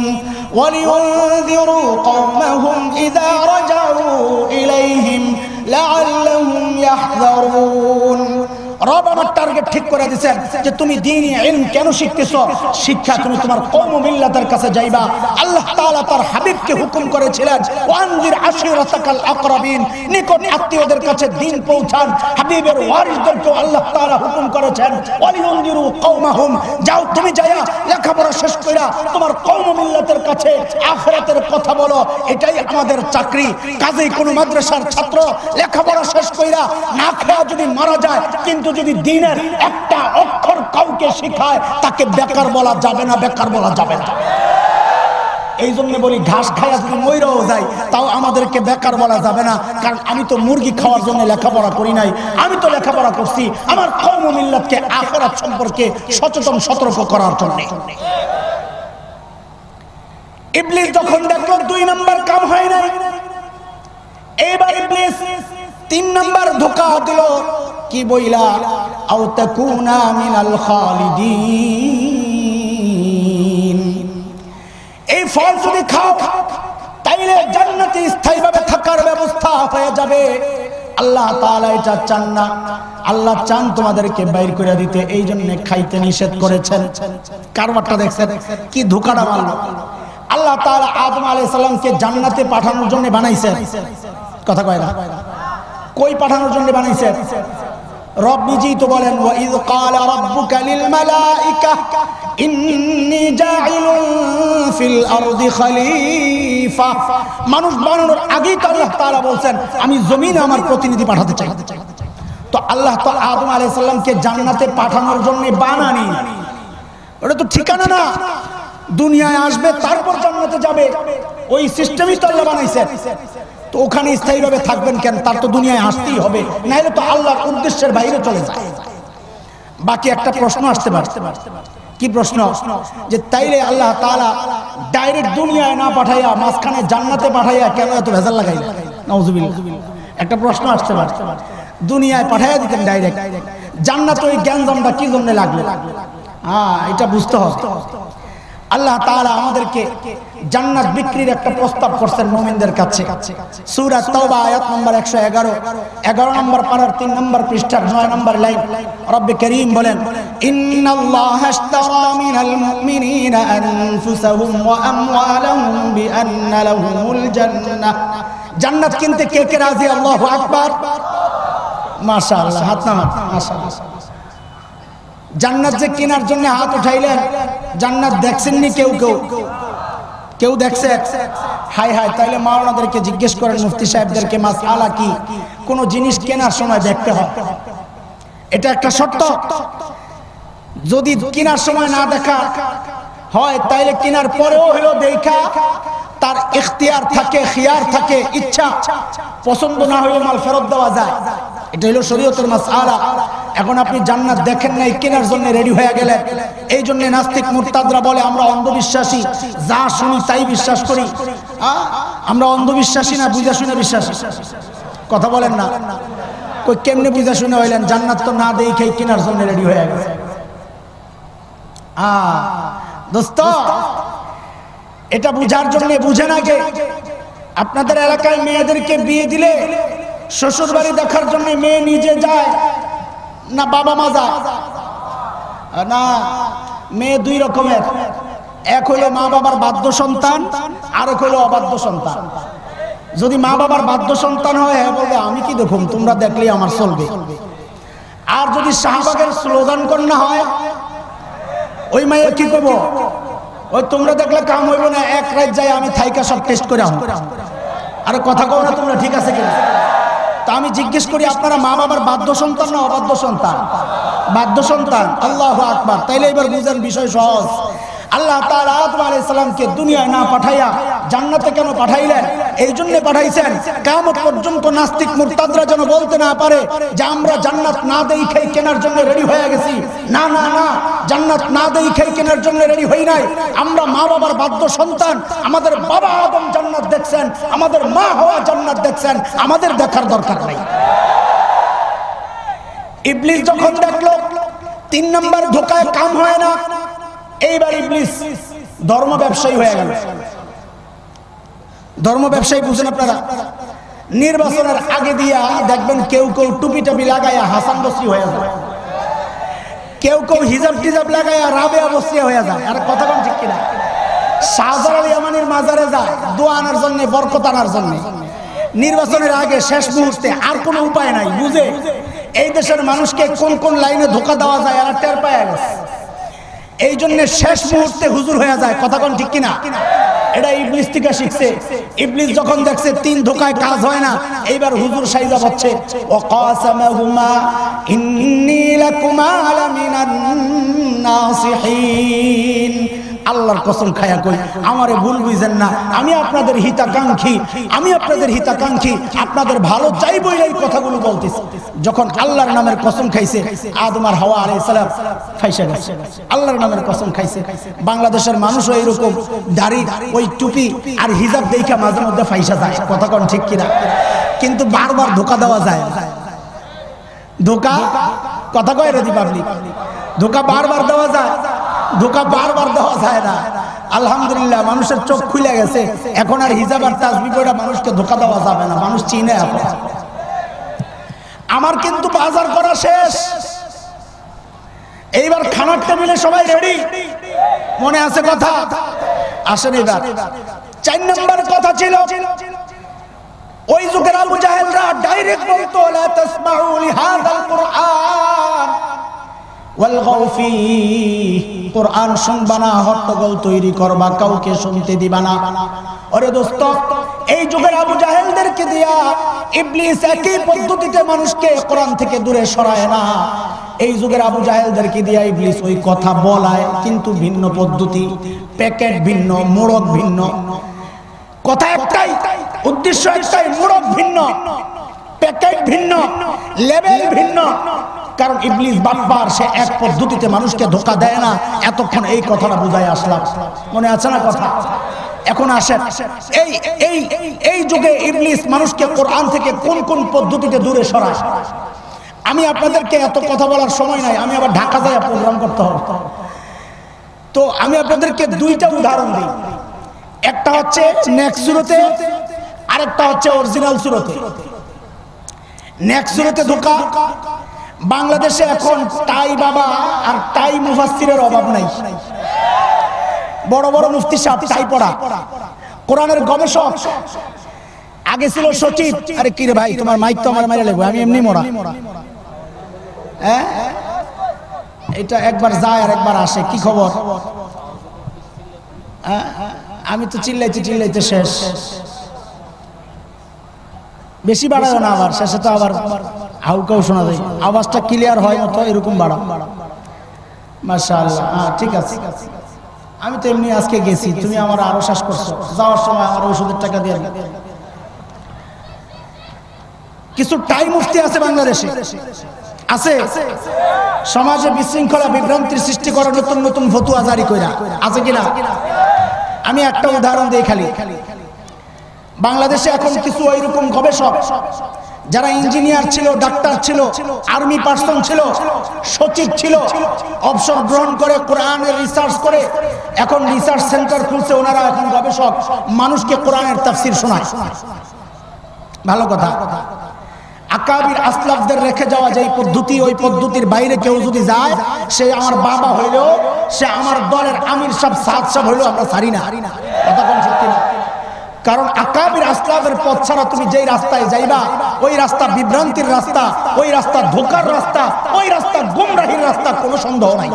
A: ولينذروا قومهم إذا رجعوا إليهم لعلهم يحذرون। রব আমার টার্গেট ঠিক করে দিয়েছেন যে তুমি দ্বীনি ইলম কেন শিখতেছো? শিক্ষা তুমি তোমার কওম মিল্লাতের কাছে যাইবা। আল্লাহ তাআলা তার হাবিবকে হুকুম করেছিলেন ওয়ানজির আশিরাতাকাল আকরাবিন, নিকট আত্মীয়দের কাছে দ্বীন পৌঁছান। হাবিবের ওয়ারিসদেরকে আল্লাহ তাআলা হুকুম করেছেন ওয়ালিউনজিরু কওমাহুম, যাও তুমি যায়া লেখাপড়া শেষ কইরা তোমার কওম মিল্লাতের কাছে আখিরাতের কথা বলো। এটাই আমাদের চাকরি। কাজেই কোন মাদ্রাসার ছাত্র লেখাপড়া শেষ কইরা না খেয়ে যদি মারা যায়, কিন্তু যদি দ্বীনের একটা অক্ষর কাউকে শেখায়, তাকে বেকার বলা যাবে না, বেকার বলা যাবে না। এই জন্য বলি ঘাস খায়া যদি মইরাও যায় তাও আমাদেরকে বেকার বলা যাবে না। কারণ আমি তো মুরগি খাওয়ার জন্য লেখাপড়া করি নাই, আমি তো লেখাপড়া করছি আমার কওম মিল্লাতকে আখিরাত সম্পর্কে সচেতন সতর্ক করার জন্য। ইবলিস যখন দেখলো 2 নাম্বার কাম হয় নাই, এইবার ইবলিস 3 নাম্বার ধোঁকা দিল। কি বইলা? আও তাকুনা মিনাল খালিদিন, এই ফল যদি খাও তাইলে জান্নাতে স্থায়ীভাবে থাকার ব্যবস্থা হয়ে যাবে। আল্লাহ তাআলা এটা চান না। আল্লাহ চান তোমাদেরকে বাইর করে দিতে, এই জন্য খাইতে নিষেধ করেছেন। কারবারটা দেখছেন কি ধোঁকাটা মারলো। আল্লাহ তাআলা আদম আলাইহিস সালামকে জান্নাতে পাঠানোর জন্য বানাইছেন। কথা কয় না? কই পাঠানোর জন্য বানাইছেন? রব নিজেই তো বলেন ওয়াইদ ক্বালা রাব্বুকা লিল মালাইকা ইন্নী জাইলুন ফিল আরদি খলিফা। মানুষ বানানোর আগেই তো আল্লাহ তাআলা বলছেন আমি জমিনে আমার প্রতিনিধি পাঠাতে চাই। তো আল্লাহ তো আদম আলাইহিস সালামকে জান্নাতে পাঠানোর জন্য বানানি, ওটা তো ঠিকানা না, দুনিয়ায় আসবে তারপর জান্নাতে যাবে, ওই সিস্টেমই তো আল্লাহ বানাইছেন। তো ওখানে স্থায়ীভাবে থাকবেন কেন? তার তো দুনিয়ায় আসতেই হবে, নাহলে তো আল্লাহর উদ্দেশ্যের বাইরে চলে যায়। বাকি একটা প্রশ্ন আসতে পারে, কি প্রশ্ন? যে তাইলে আল্লাহ তাআলা ডাইরেক্ট দুনিয়ায় না পাঠাইয়া মাঝখানে জান্নাতে পাঠাইয়া কেন এত ভেজাল লাগাইলেন? নাউজুবিল্লাহ। একটা প্রশ্ন আসতে পারে, দুনিয়ায় পাঠাইয়া দিতেন ডাইরেক্ট, জান্নাতে ওই জ্ঞানজামটা কি জন্য লাগলো? এটা বুঝতে হবে। আল্লাহ তাআলা আমাদেরকে জান্নাত বিক্রির একটা প্রস্তাব করছেন মুমিনদের কাছে। সূরা তাওবা আয়াত নম্বর 111, 11 নম্বর পারার 3 নম্বর পৃষ্ঠার 9 নম্বর লাইন। রব্বে করিম বলেন ইন্নাল্লাহা আশতারা মিনাল মুমিনিনা আনফুসাহুম ওয়া আমওয়ালাহুম বিআন্না লাহুমুল জান্নাহ। জান্নাত কিনতে কে কে রাজি? আল্লাহু আকবার, মাশাআল্লাহ, হাত নামান, মাশাআল্লাহ। জান্নাত যে কেনার জন্য হাত উঠাইলেন, জান্নাত দেখছেননি কেউ? কেউ দেখছে? হাই হাই, তাইলে মাওলানাদেরকে জিজ্ঞেস করেন, মুফতি সাহেবদেরকে, মাসআলা কি? কোন জিনিস কেনার সময় দেখতে হয়, এটা একটা শর্ত। যদি কেনার সময় না দেখা হয় তাইলে কেনার পরেও হলো দেখা তার ইখতিয়ার থাকে, খিয়ার থাকে, ইচ্ছা, পছন্দ না হলে মাল ফেরত দেওয়া যায়। এটা হলো শরীয়তের মাসআলা। এখন আপনি জান্নাত দেখেন নাই, কেনার জন্য রেডি হয়ে গেলেন। এই জন্য নাস্তিক মুরতাদরা বলে আমরা অন্ধবিশ্বাসী, যা শুনি তাই বিশ্বাস করি। আমরা অন্ধবিশ্বাসী না, বুঝা শুনে বিশ্বাসী। কথা বলেন না, কই কেমনে বুঝা শুনে হইলেন? জান্নাত তো না দেখেই কেনার জন্য রেডি হয়ে গেছে। দোস্ত, এটা বুঝার জন্য বুঝেন আগে। আপনাদের এলাকায় মেয়েদেরকে বিয়ে দিলে শ্বশুর বাড়ি দেখার জন্য মেয়ে নিজে যায় না বাবা মা যায়? না, মেয়ে দুই রকমের, এক হলো মা বাবার বাধ্য সন্তান, আর এক হলো অবাধ্য সন্তান। যদি মা বাবার বাধ্য সন্তান হয় বলবে আমি কি দেখুন, তোমরা দেখলেই আমার চলবে। আর যদি শাহবাগের স্লোগান কন্যা হয়, ওই মাইয়া কি করবো? ওই তোমরা দেখলে কাম হইব না, এক রাত যাই আমি থাইকা সব টেস্ট করে আম। আরে কথা কও না তোমরা, ঠিক আছে কিনা? তা আমি জিজ্ঞেস করি, আপনারা মা বাবার বাধ্য সন্তান না অবাধ্য সন্তান? বাধ্য সন্তান। আল্লাহু আকবার। তাইলে এবার বুঝেন, বিষয় সহজ। আল্লাহ তাআলা আদম আলাইহিস সালামকে দুনিয়ায় না পাঠাইয়া জান্নাতে কেন পাঠাইলেন? এই জন্য পাঠাইছেন কিয়ামত পর্যন্ত নাস্তিক মুরতাদরা যেন বলতে না পারে যে আমরা জান্নাত না দেখেই কেনার জন্য রেডি হয়ে গেছি। না না না, জান্নাত না দেখেই কেনার জন্য রেডি হই নাই। আমরা মা বাবার বাধ্য সন্তান। আমাদের বাবা আদম জান্নাত দেখছেন, আমাদের মা হাওয়া জান্নাত দেখছেন, আমাদের দেখার দরকার নাই। ইবলিস যখন দেখলো 3 নম্বর ধোকায় কাম হয় না, এইবার ইবলিস ধর্ম ব্যবসায়ী হয়ে গেল। ধর্ম ব্যবসায়ী বুঝেন আপনারা? নির্বাচনের আগে দিয়া দেখবেন কেউ কেউ টুপি টাপি লাগাইয়া হাসান বসরি হয়ে যায়, কেউ কেউ হিজাব টিজাব লাগাইয়া রাবেয়া বসরিয়া হয়ে যায়। আর কথা কোন ঠিক কিনা? শাহজালাল ইয়ামানির মাজারে যায় দোয়া আনার জন্য, বরকত আনার জন্য। নির্বাচনের আগে শেষ মুহূর্তে আর কোনো উপায় নাই, বুঝে এই দেশের মানুষকে কোন কোন লাইনে ধোকা দেওয়া যায় আর টের পায় গেছে। এই জন্য শেষ মুহূর্তে হুজুর হয়ে যায়। কথা কোন ঠিক কিনা? এটা ইবলিস থেকে শিখছে। ইবলিস যখন দেখছে 3 ধোকায় কাজ হয় না, এইবার হুজুর সাইজা হচ্ছে ওয়াকাসামাহুমা ইন্নী লাকুমা লামিনান নাসিহিন। আল্লাহর কসম খায়া কই, আমারে ভুল বুঝেন না, আমি আপনাদের হিতাকাঙ্ক্ষী, আপনাদের ভালো চাই বলে এই কথাগুলো বলতেছি। যখন আল্লাহর নামের কসম খাইছে আদম আর হাওয়া আলাইহিস সালাম ফাইসা গেছে, আল্লাহর নামের কসম খাইছে। বাংলাদেশের মানুষও এরকম দাড়ি, ওই টুপি আর হিজাব দেখা মাঝে মধ্যে ফাইসা যায়। কথা কোন ঠিক কিনা? কিন্তু বারবার ধোকা দেওয়া যায়। ধোকা, কথা কয় রে পাবলিক, ধোকা বারবার দেওয়া যায়, ধোকা বারবার দেওয়া যায় না। আলহামদুলিল্লাহ মানুষের চোখ খুলে গেছে, এখন আর হিজাব আর তাসবিহ পড়া মানুষকে ধোকা দেওয়া যাবে না, মানুষ চিনে। এখন আমার কিন্তু বাজার করা শেষ, এইবার খানার টেবিলে সবাই রেডি, মনে আছে কথা? আসেন এবার 4 নম্বর কথা ছিল, ওই যুগের আবু জাহেলরা ডাইরেক্ট বলতো লা তাসমাউ লিহাযাল কুরআন ফি, কোরআন শুনবা না, হট্টগোল তৈরি করবা, কাউকে শুনতে দিবা না। ওরে দোস্ত, এই যুগের আবু জাহেলদেরকে দিয়া ইবলিস একই পদ্ধতিতে মানুষকে কোরআন থেকে দূরে সরায় না। এই যুগের আবু জাহেলদেরকে দিয়া ইবলিস ওই কথা বলায়, কিন্তু ভিন্ন পদ্ধতি, প্যাকেট ভিন্ন, মোড়ক ভিন্ন, কথা একটাই, উদ্দেশ্য একটাই, মোড়ক ভিন্ন, প্যাকেট ভিন্ন, লেভেল ভিন্ন। কারণ ইবলিস বাটপার, সে এক পদ্ধতিতে মানুষকে ধোঁকা দেয় না। এতক্ষণ এই কথাটা বুঝাই আসলাম, মনে আছে না কথা? এখন আসেন, এই এই এই যুগে ইবলিস মানুষকে কোরআন থেকে কোন কোন পদ্ধতিতে দূরে সরায়। আমি আপনাদেরকে এত কথা বলার সময় নাই, আমি আবার ঢাকা যাই প্রোগ্রাম করতে হবে। তো আমি আপনাদেরকে দুইটা উদাহরণ দিই, একটা হচ্ছে নেক্সট সুরতে, আরেকটা হচ্ছে অরিজিনাল সুরতে। নেক্সট সুরতে ধোঁকা। বাংলাদেশে এখন টাই বাবা আর টাই মুফাসসিরের অভাব নাই। বড় বড় মুফতি সাহেব টাই পড়া, কোরআনের গবেষক। আগে ছিল সচিব। আরে কি রে ভাই, তোমার মাইক তো আমার মাইরা লাগবে, আমি এমনি মরা। হ্যাঁ, এটা একবার যায় আর একবার আসে, কি খবর? আমি তো চিল্লাইতে চিল্লাইতে শেষ। বেশি বাড়াও না, আবার শেষে তো আবার হাউকাও শোনা যায়। আওয়াজটা ক্লিয়ার হয় না তো, এরকম বাড়া। মাশাআল্লাহ, হ্যাঁ ঠিক আছে। আমি তো এমনি আজকে গেছি, তুমি আমার আরো শ্বাস করছো। যাওয়ার সময় আমার ওষুধের টাকা দিয়ে কিছু টাই মুফতি আছে বাংলাদেশে, আছে সমাজে বিশৃঙ্খলা বিভ্রান্তির সৃষ্টি করা নতুন নতুন ফতোয়া জারি কইরা, আছে কিনা? আমি একটা উদাহরণ দিই খালি। বাংলাদেশে এখন কিছু ওইরকম গবেষক যারা ইঞ্জিনিয়ার ছিল, ডাক্তার ছিল, আর্মি পার্সন ছিল, সচিব ছিল, অবসর গ্রহণ করে কোরআনের রিসার্চ করে এখন রিসার্চ সেন্টার খুলছে। ওনারা এখন গবেষক, মানুষকে কোরআনের তাফসীর শোনায়। ভালো কথা। আকাবির আসলাফদের রেখে যাওয়া যে পদ্ধতি, ওই পদ্ধতির বাইরে কেউ যদি যায়, সে আমার বাবা হইলেও, সে আমার দলের আমির সাহেব, সাদ সাহেব হইলেও আমরা ছাড়ি না। কথা কোন সত্যি না? কারণ আকাবির আসলাফের পথ ছাড়া তুমি যেই রাস্তায় যাইবা, ওই রাস্তা বিভ্রান্তির রাস্তা, ওই রাস্তা ধোঁকার রাস্তা, ওই রাস্তা গুমরাহির রাস্তা, কোনো সন্দেহ নাই।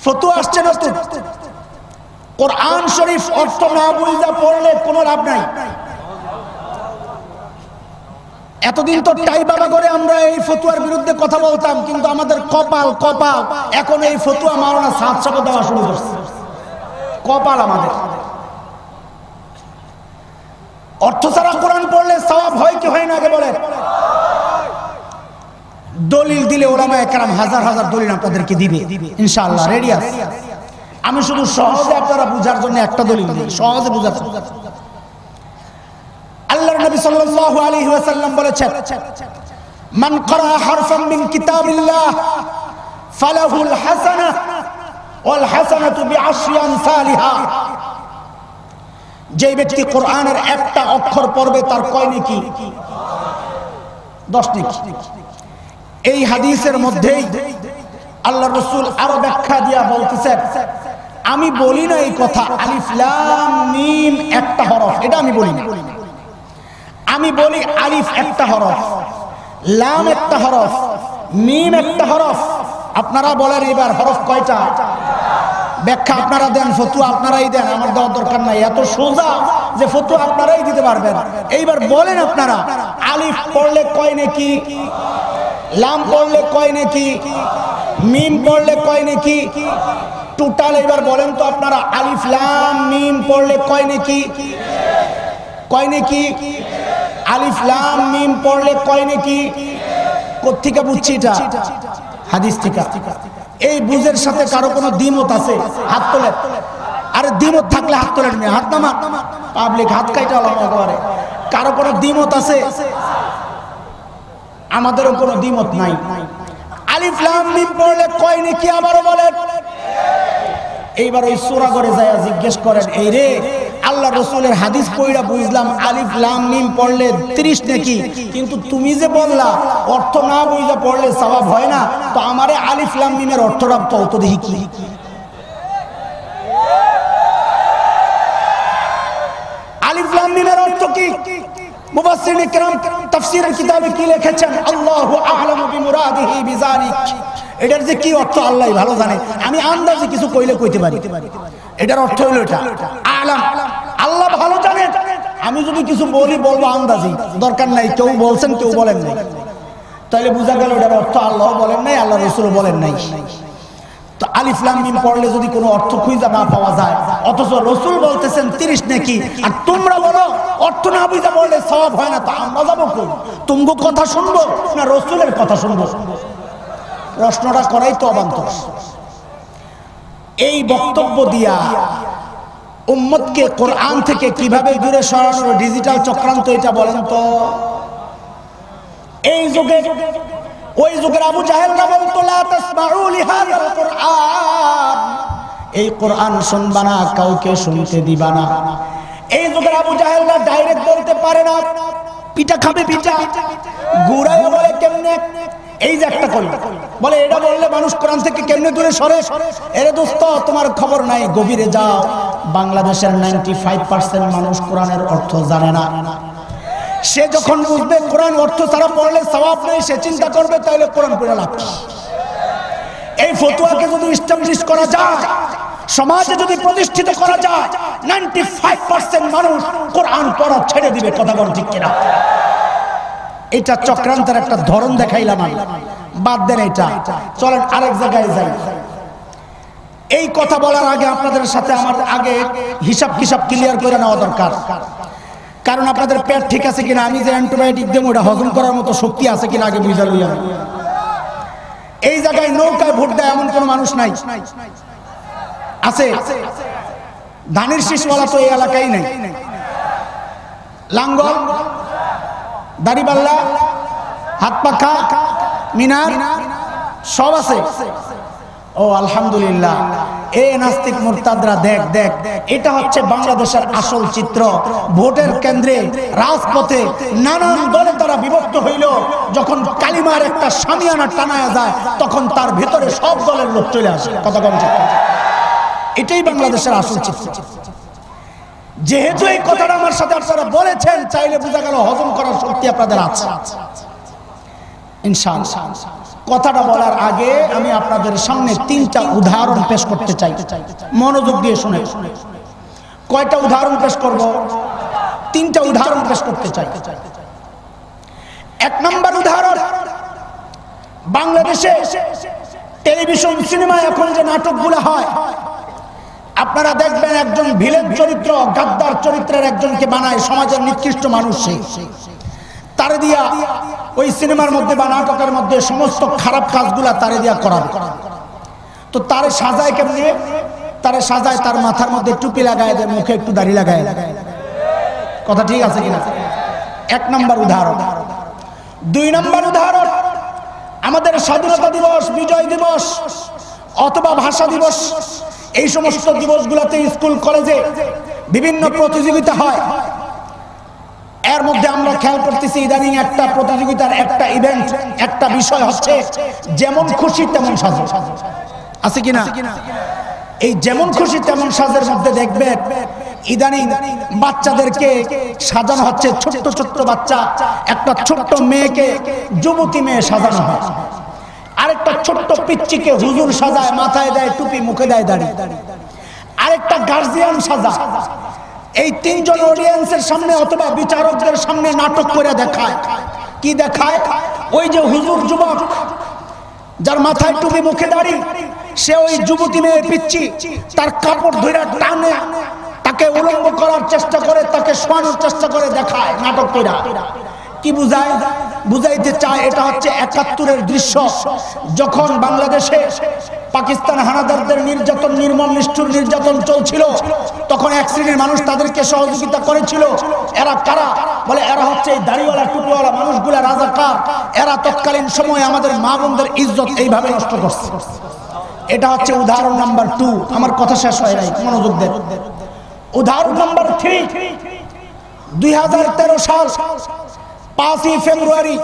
A: ফতোয়া আসছে নতুন, কোরআন শরীফ অর্থ না বুঝা পড়লে কোনো লাভ নাই। এতদিন তো টাই বাবা করে আমরা এই ফতুয়ার বিরুদ্ধে কথা বলতাম, কিন্তু আমাদের কপাল কপাল, এখন এই ফতুয়া মাওলানা সাদ সাহেব দেওয়া শুরু করছে। কপাল আমাদের। অর্থ ছাড়া কোরআন পড়লে সওয়াব হয় কি হয় না, আগে বলেন। দলিল দিলে ওলামায়ে কেরাম হাজার হাজার দলিল আপনাদেরকে দিবে ইনশাআল্লাহ, রেডি আছে। আমি শুধু সহজে আপনারা বুঝার জন্য একটা দলিল দিই, সহজে বুঝার। আল্লাহর নবী সাল্লাল্লাহু আলাইহি ওয়াসাল্লাম বলেছেন, মান ক্বারা হারফান মিন কিতাবিল্লাহ ফালাহুল হাসানাহ ওয়াল হাসানাতু বিআশরি আমসালিহা। যে ব্যক্তি কোরআনের একটা অক্ষর পড়বে তার কয় নেকি? 10 নেকি। এই হাদিসের মধ্যেই আল্লাহর রাসূল আরো ব্যাখ্যা দিয়া বলতেছেন, আমি বলি না এই কথা আলিফ লাম মিম একটা হরফ, এটা আমি বলি না। আমি বলি আলিফ একটা হরফ, লাম একটা হরফ, মিম একটা হরফ। আপনারা বলেন এবার হরফ কয়টা? ব্যাখ্যা আপনারা দেন, ফতুয়া আপনারাই দেন, আমার দেওয়ার দরকার নাই। এত সোজা যে ফতুয়া আপনারাই দিতে পারবেন। এইবার বলেন আপনারা, আলিফ পড়লে কয় নেকি? লাম পড়লে কয় নেকি? মিম পড়লে কয় নেকি? টোটাল এবার বলেন তো আপনারা, আলিফ লাম মিম পড়লে কয় নেকি? কয় নেকি? আলিফ লাম মিম পড়লে কয় নেকি? কোত্থেকে বুঝছি এটা? হাদিস থেকে। এই বুঝের সাথে কারো কোনো দ্বিমত আছে? হাত তোলেন। আরে দ্বিমত থাকলে হাত তোলেন, হাত নামা। পাবলিক হাত কাইটা হলাম একেবারে। কারো কোনো দ্বিমত আছে? আমাদেরও কোনো দ্বিমত নাই। আলিফ লাম মিম পড়লে কয় নেকি আবারও বলেন। এইবার ওই সূরা ঘরে যায় জিজ্ঞেস করেন, এই রে আল্লাহ রাসূলের হাদিস পড়া বুঝলাম আলিফ লাম মিম পড়লে 30 নেকি, কিন্তু তুমি যে বললা অর্থ না বুঝা পড়লে সওয়াব হয় না, তো আমারে আলিফ লাম মিমের অর্থটা তো দেখি কি? আলিফ লাম মিমের অর্থ কি? মুফাসসিরিন কিরাম তাফসীরের কিতাবে কি লিখেছেন, আল্লাহু আ'লামু বিমুরাদিহি বিযালিক, এটার যে কি অর্থ আল্লাহই ভালো জানে, আমি আন্দাজে কিছু কইলে কইতে পারি। এটার অর্থ হলো এটা আ'লাম, আল্লাহ ভালো জানেন। আমি যদি কিছু বলি বলবো আন্দাজি, দরকার নাই কেউ বলছেন কেউ বলেন নাই, তাহলে বোঝা গেল এটার অর্থ আল্লাহ বলেন নাই, আল্লাহ রাসূল বলেন নাই। তো আলিফ লাম মিম পড়লে যদি কোনো অর্থ খুঁজে না পাওয়া যায়, অথচ রাসূল বলতেছেন 30 নেকি, আর তোমরা বলো অর্থ না বুঝে বললে সওয়াব হয় না, তো আমরা যাবো কই? তুমগো কথা শুনবো না রাসূলের কথা শুনবো? প্রশ্নটা করাই তো অবান্তর। এই বক্তব্য দিয়া উম্মতকে কোরআন থেকে কিভাবে দূরে সরানোর ডিজিটাল চক্রান্ত এটা বলেন তো। এই যুগে ওই যুগের আবু জাহেলরা বলতো লা তাসমাউ লিহাযাল কুরআন, এই কোরআন শুনবা না, কাউকে শুনতে দিবা না। এই যুগের আবু জাহেলরা ডাইরেক্ট বলতে পারে না, পিটা খাবে পিটা, গুড়ায় বলে কেমনে, এই যে একটা করি বলে এটা বললে মানুষ কোরআন থেকে কেমনে দূরে সরে। এরে দোস্ত তোমার খবর নাই, গভীরে যাও। বাংলাদেশের 95% মানুষ কোরআনের অর্থ জানে না। সে যখন বুঝবে কোরআন অর্থ ছাড়া পড়লে সওয়াব নেই, সে চিন্তা করবে তাহলে কোরআন পড়ে লাভ কি। এই ফতোয়াকে যদি এস্টাবলিশ করা যায়, সমাজে যদি প্রতিষ্ঠিত করা যায়, 95% মানুষ কোরআন পড়া ছেড়ে দিবে। কথা বল ঠিক কিনা? এটা চক্রান্তের একটা ধরন দেখাইলাম আমি, বাদ দেন এটা। চলেন আরেক জায়গায় যাই। এই কথা বলার আগে আপনাদের সাথে আমার আগে হিসাব ক্লিয়ার করে নেওয়া দরকার। কারণ আপনাদের পেট ঠিক আছে কিনা, আমি যে অ্যান্টিবায়োটিক দেবো ওটা হজম করার মতো শক্তি আছে কিনা আগে বুঝা লইয়া। এই জায়গায় নৌকায় ভোট দেয় এমন কোন মানুষ নাই, আছে? ধানের শীষওয়ালা তো এই এলাকায় নাই। লাঙ্গল, দাড়িপাল্লা, হাত পাখা, মিনার সব আছে। ও আলহামদুলিল্লাহ। এ নাস্তিক মুরতাদরা দেখ দেখ, এটা হচ্ছে বাংলাদেশের আসল চিত্র। ভোটের কেন্দ্রে রাজপথে নানান দলে তারা বিভক্ত হইল, যখন কালিমার একটা শামিয়ানা টানায়া যায় তখন তার ভিতরে সব দলের লোক চলে আসে। কথা বলুন, এটাই বাংলাদেশের আসল চিত্র। যেহেতু এই কথাটা আমার সাথে আপনারা বলেছেন, চাইলে বোঝা গেল হজম করার শক্তি আপনাদের আছে ইনশাআল্লাহ। কথাটা বলার আগে আমি আপনাদের সামনে 3টা উদাহরণ পেশ করতে চাই, মনোযোগ দিয়ে শুনে। কয়টা উদাহরণ পেশ করব? 3টা উদাহরণ পেশ করতে চাই। 1 নম্বর উদাহরণ, বাংলাদেশে টেলিভিশন সিনেমায় এখন যে নাটকগুলো হয়, আপনারা দেখবেন একজন ভিলেন চরিত্র, গাদ্দার চরিত্রের একজনকে বানায় সমাজের নিকৃষ্ট মানুষ, তারে দিয়া ওই সিনেমার মধ্যে বা নাটকের মধ্যে সমস্ত খারাপ কাজগুলা তারে দিয়া করাবে। তো তারে সাজায় কেমনে? তারে সাজায় তার মাথার মধ্যে টুপি লাগায় দেয়, মুখে একটু দাড়ি লাগায় দেয়। কথা ঠিক আছে কিনা? 1 নম্বর উদাহরণ। 2 নম্বর উদাহরণ, আমাদের স্বাধীনতা দিবস, বিজয় দিবস অথবা ভাষা দিবস, এই সমস্ত দিবসগুলোতে স্কুল কলেজে বিভিন্ন প্রতিযোগিতা হয়। এর মধ্যে আমরা খেয়াল করতেছি ইদানিং একটা প্রতিযোগিতার একটা ইভেন্ট, একটা বিষয় হচ্ছে যেমন খুশি তেমন সাজ। আছে কিনা? এই যেমন খুশি তেমন সাজের মধ্যে দেখবেন ইদানিং বাচ্চাদেরকে সাজানো হচ্ছে, ছোট্ট ছোট্ট বাচ্চা, একটা ছোট্ট মেয়েকে যুবতী মেয়ে সাজানো হয়, আরেকটা ছোট্ট পিচ্চিকে হুজুর সাজায়, মাথায় দেয় টুপি, মুখে দেয় দাড়ি, আরেকটা গার্জিয়ান সাজা। এই 3 জন অডিয়েন্সের সামনে অথবা বিচারকদের সামনে নাটক করে দেখায়। কি দেখায়? ওই যে হুজুর যুবক, যার মাথায় টুপি মুখে দাড়ি, সে ওই যুবতী মেয়ে পিচ্চি, তার কাপড় ধরে টানে, তাকে উলঙ্গ করার চেষ্টা করে, তাকে শোয়ানোর চেষ্টা করে দেখায় নাটক করে। কি বুঝায়? বুঝাইতে চায় এটা হচ্ছে 71-এর দৃশ্য, যখন বাংলাদেশে পাকিস্তান হানাদারদের নির্যাতন, নির্মম নিষ্ঠুর নির্যাতন চলছিল, তখন এক শ্রেণীর মানুষ তাদেরকে সহযোগিতা করেছিল। এরা কারা? বলে এরা হচ্ছে এই দাড়িওয়ালা টুপিওয়ালা মানুষগুলা রাজাকার। এরা তৎকালীন সময়ে আমাদের মা বোনদের ইজ্জত এইভাবে নষ্ট করছে। এটা হচ্ছে উদাহরণ নাম্বার 2। আমার কথা শেষ হয় নাই, মনোযোগ দেন। উদাহরণ নাম্বার 3, 2013 সাল 5ই ফেব্রুয়ারি,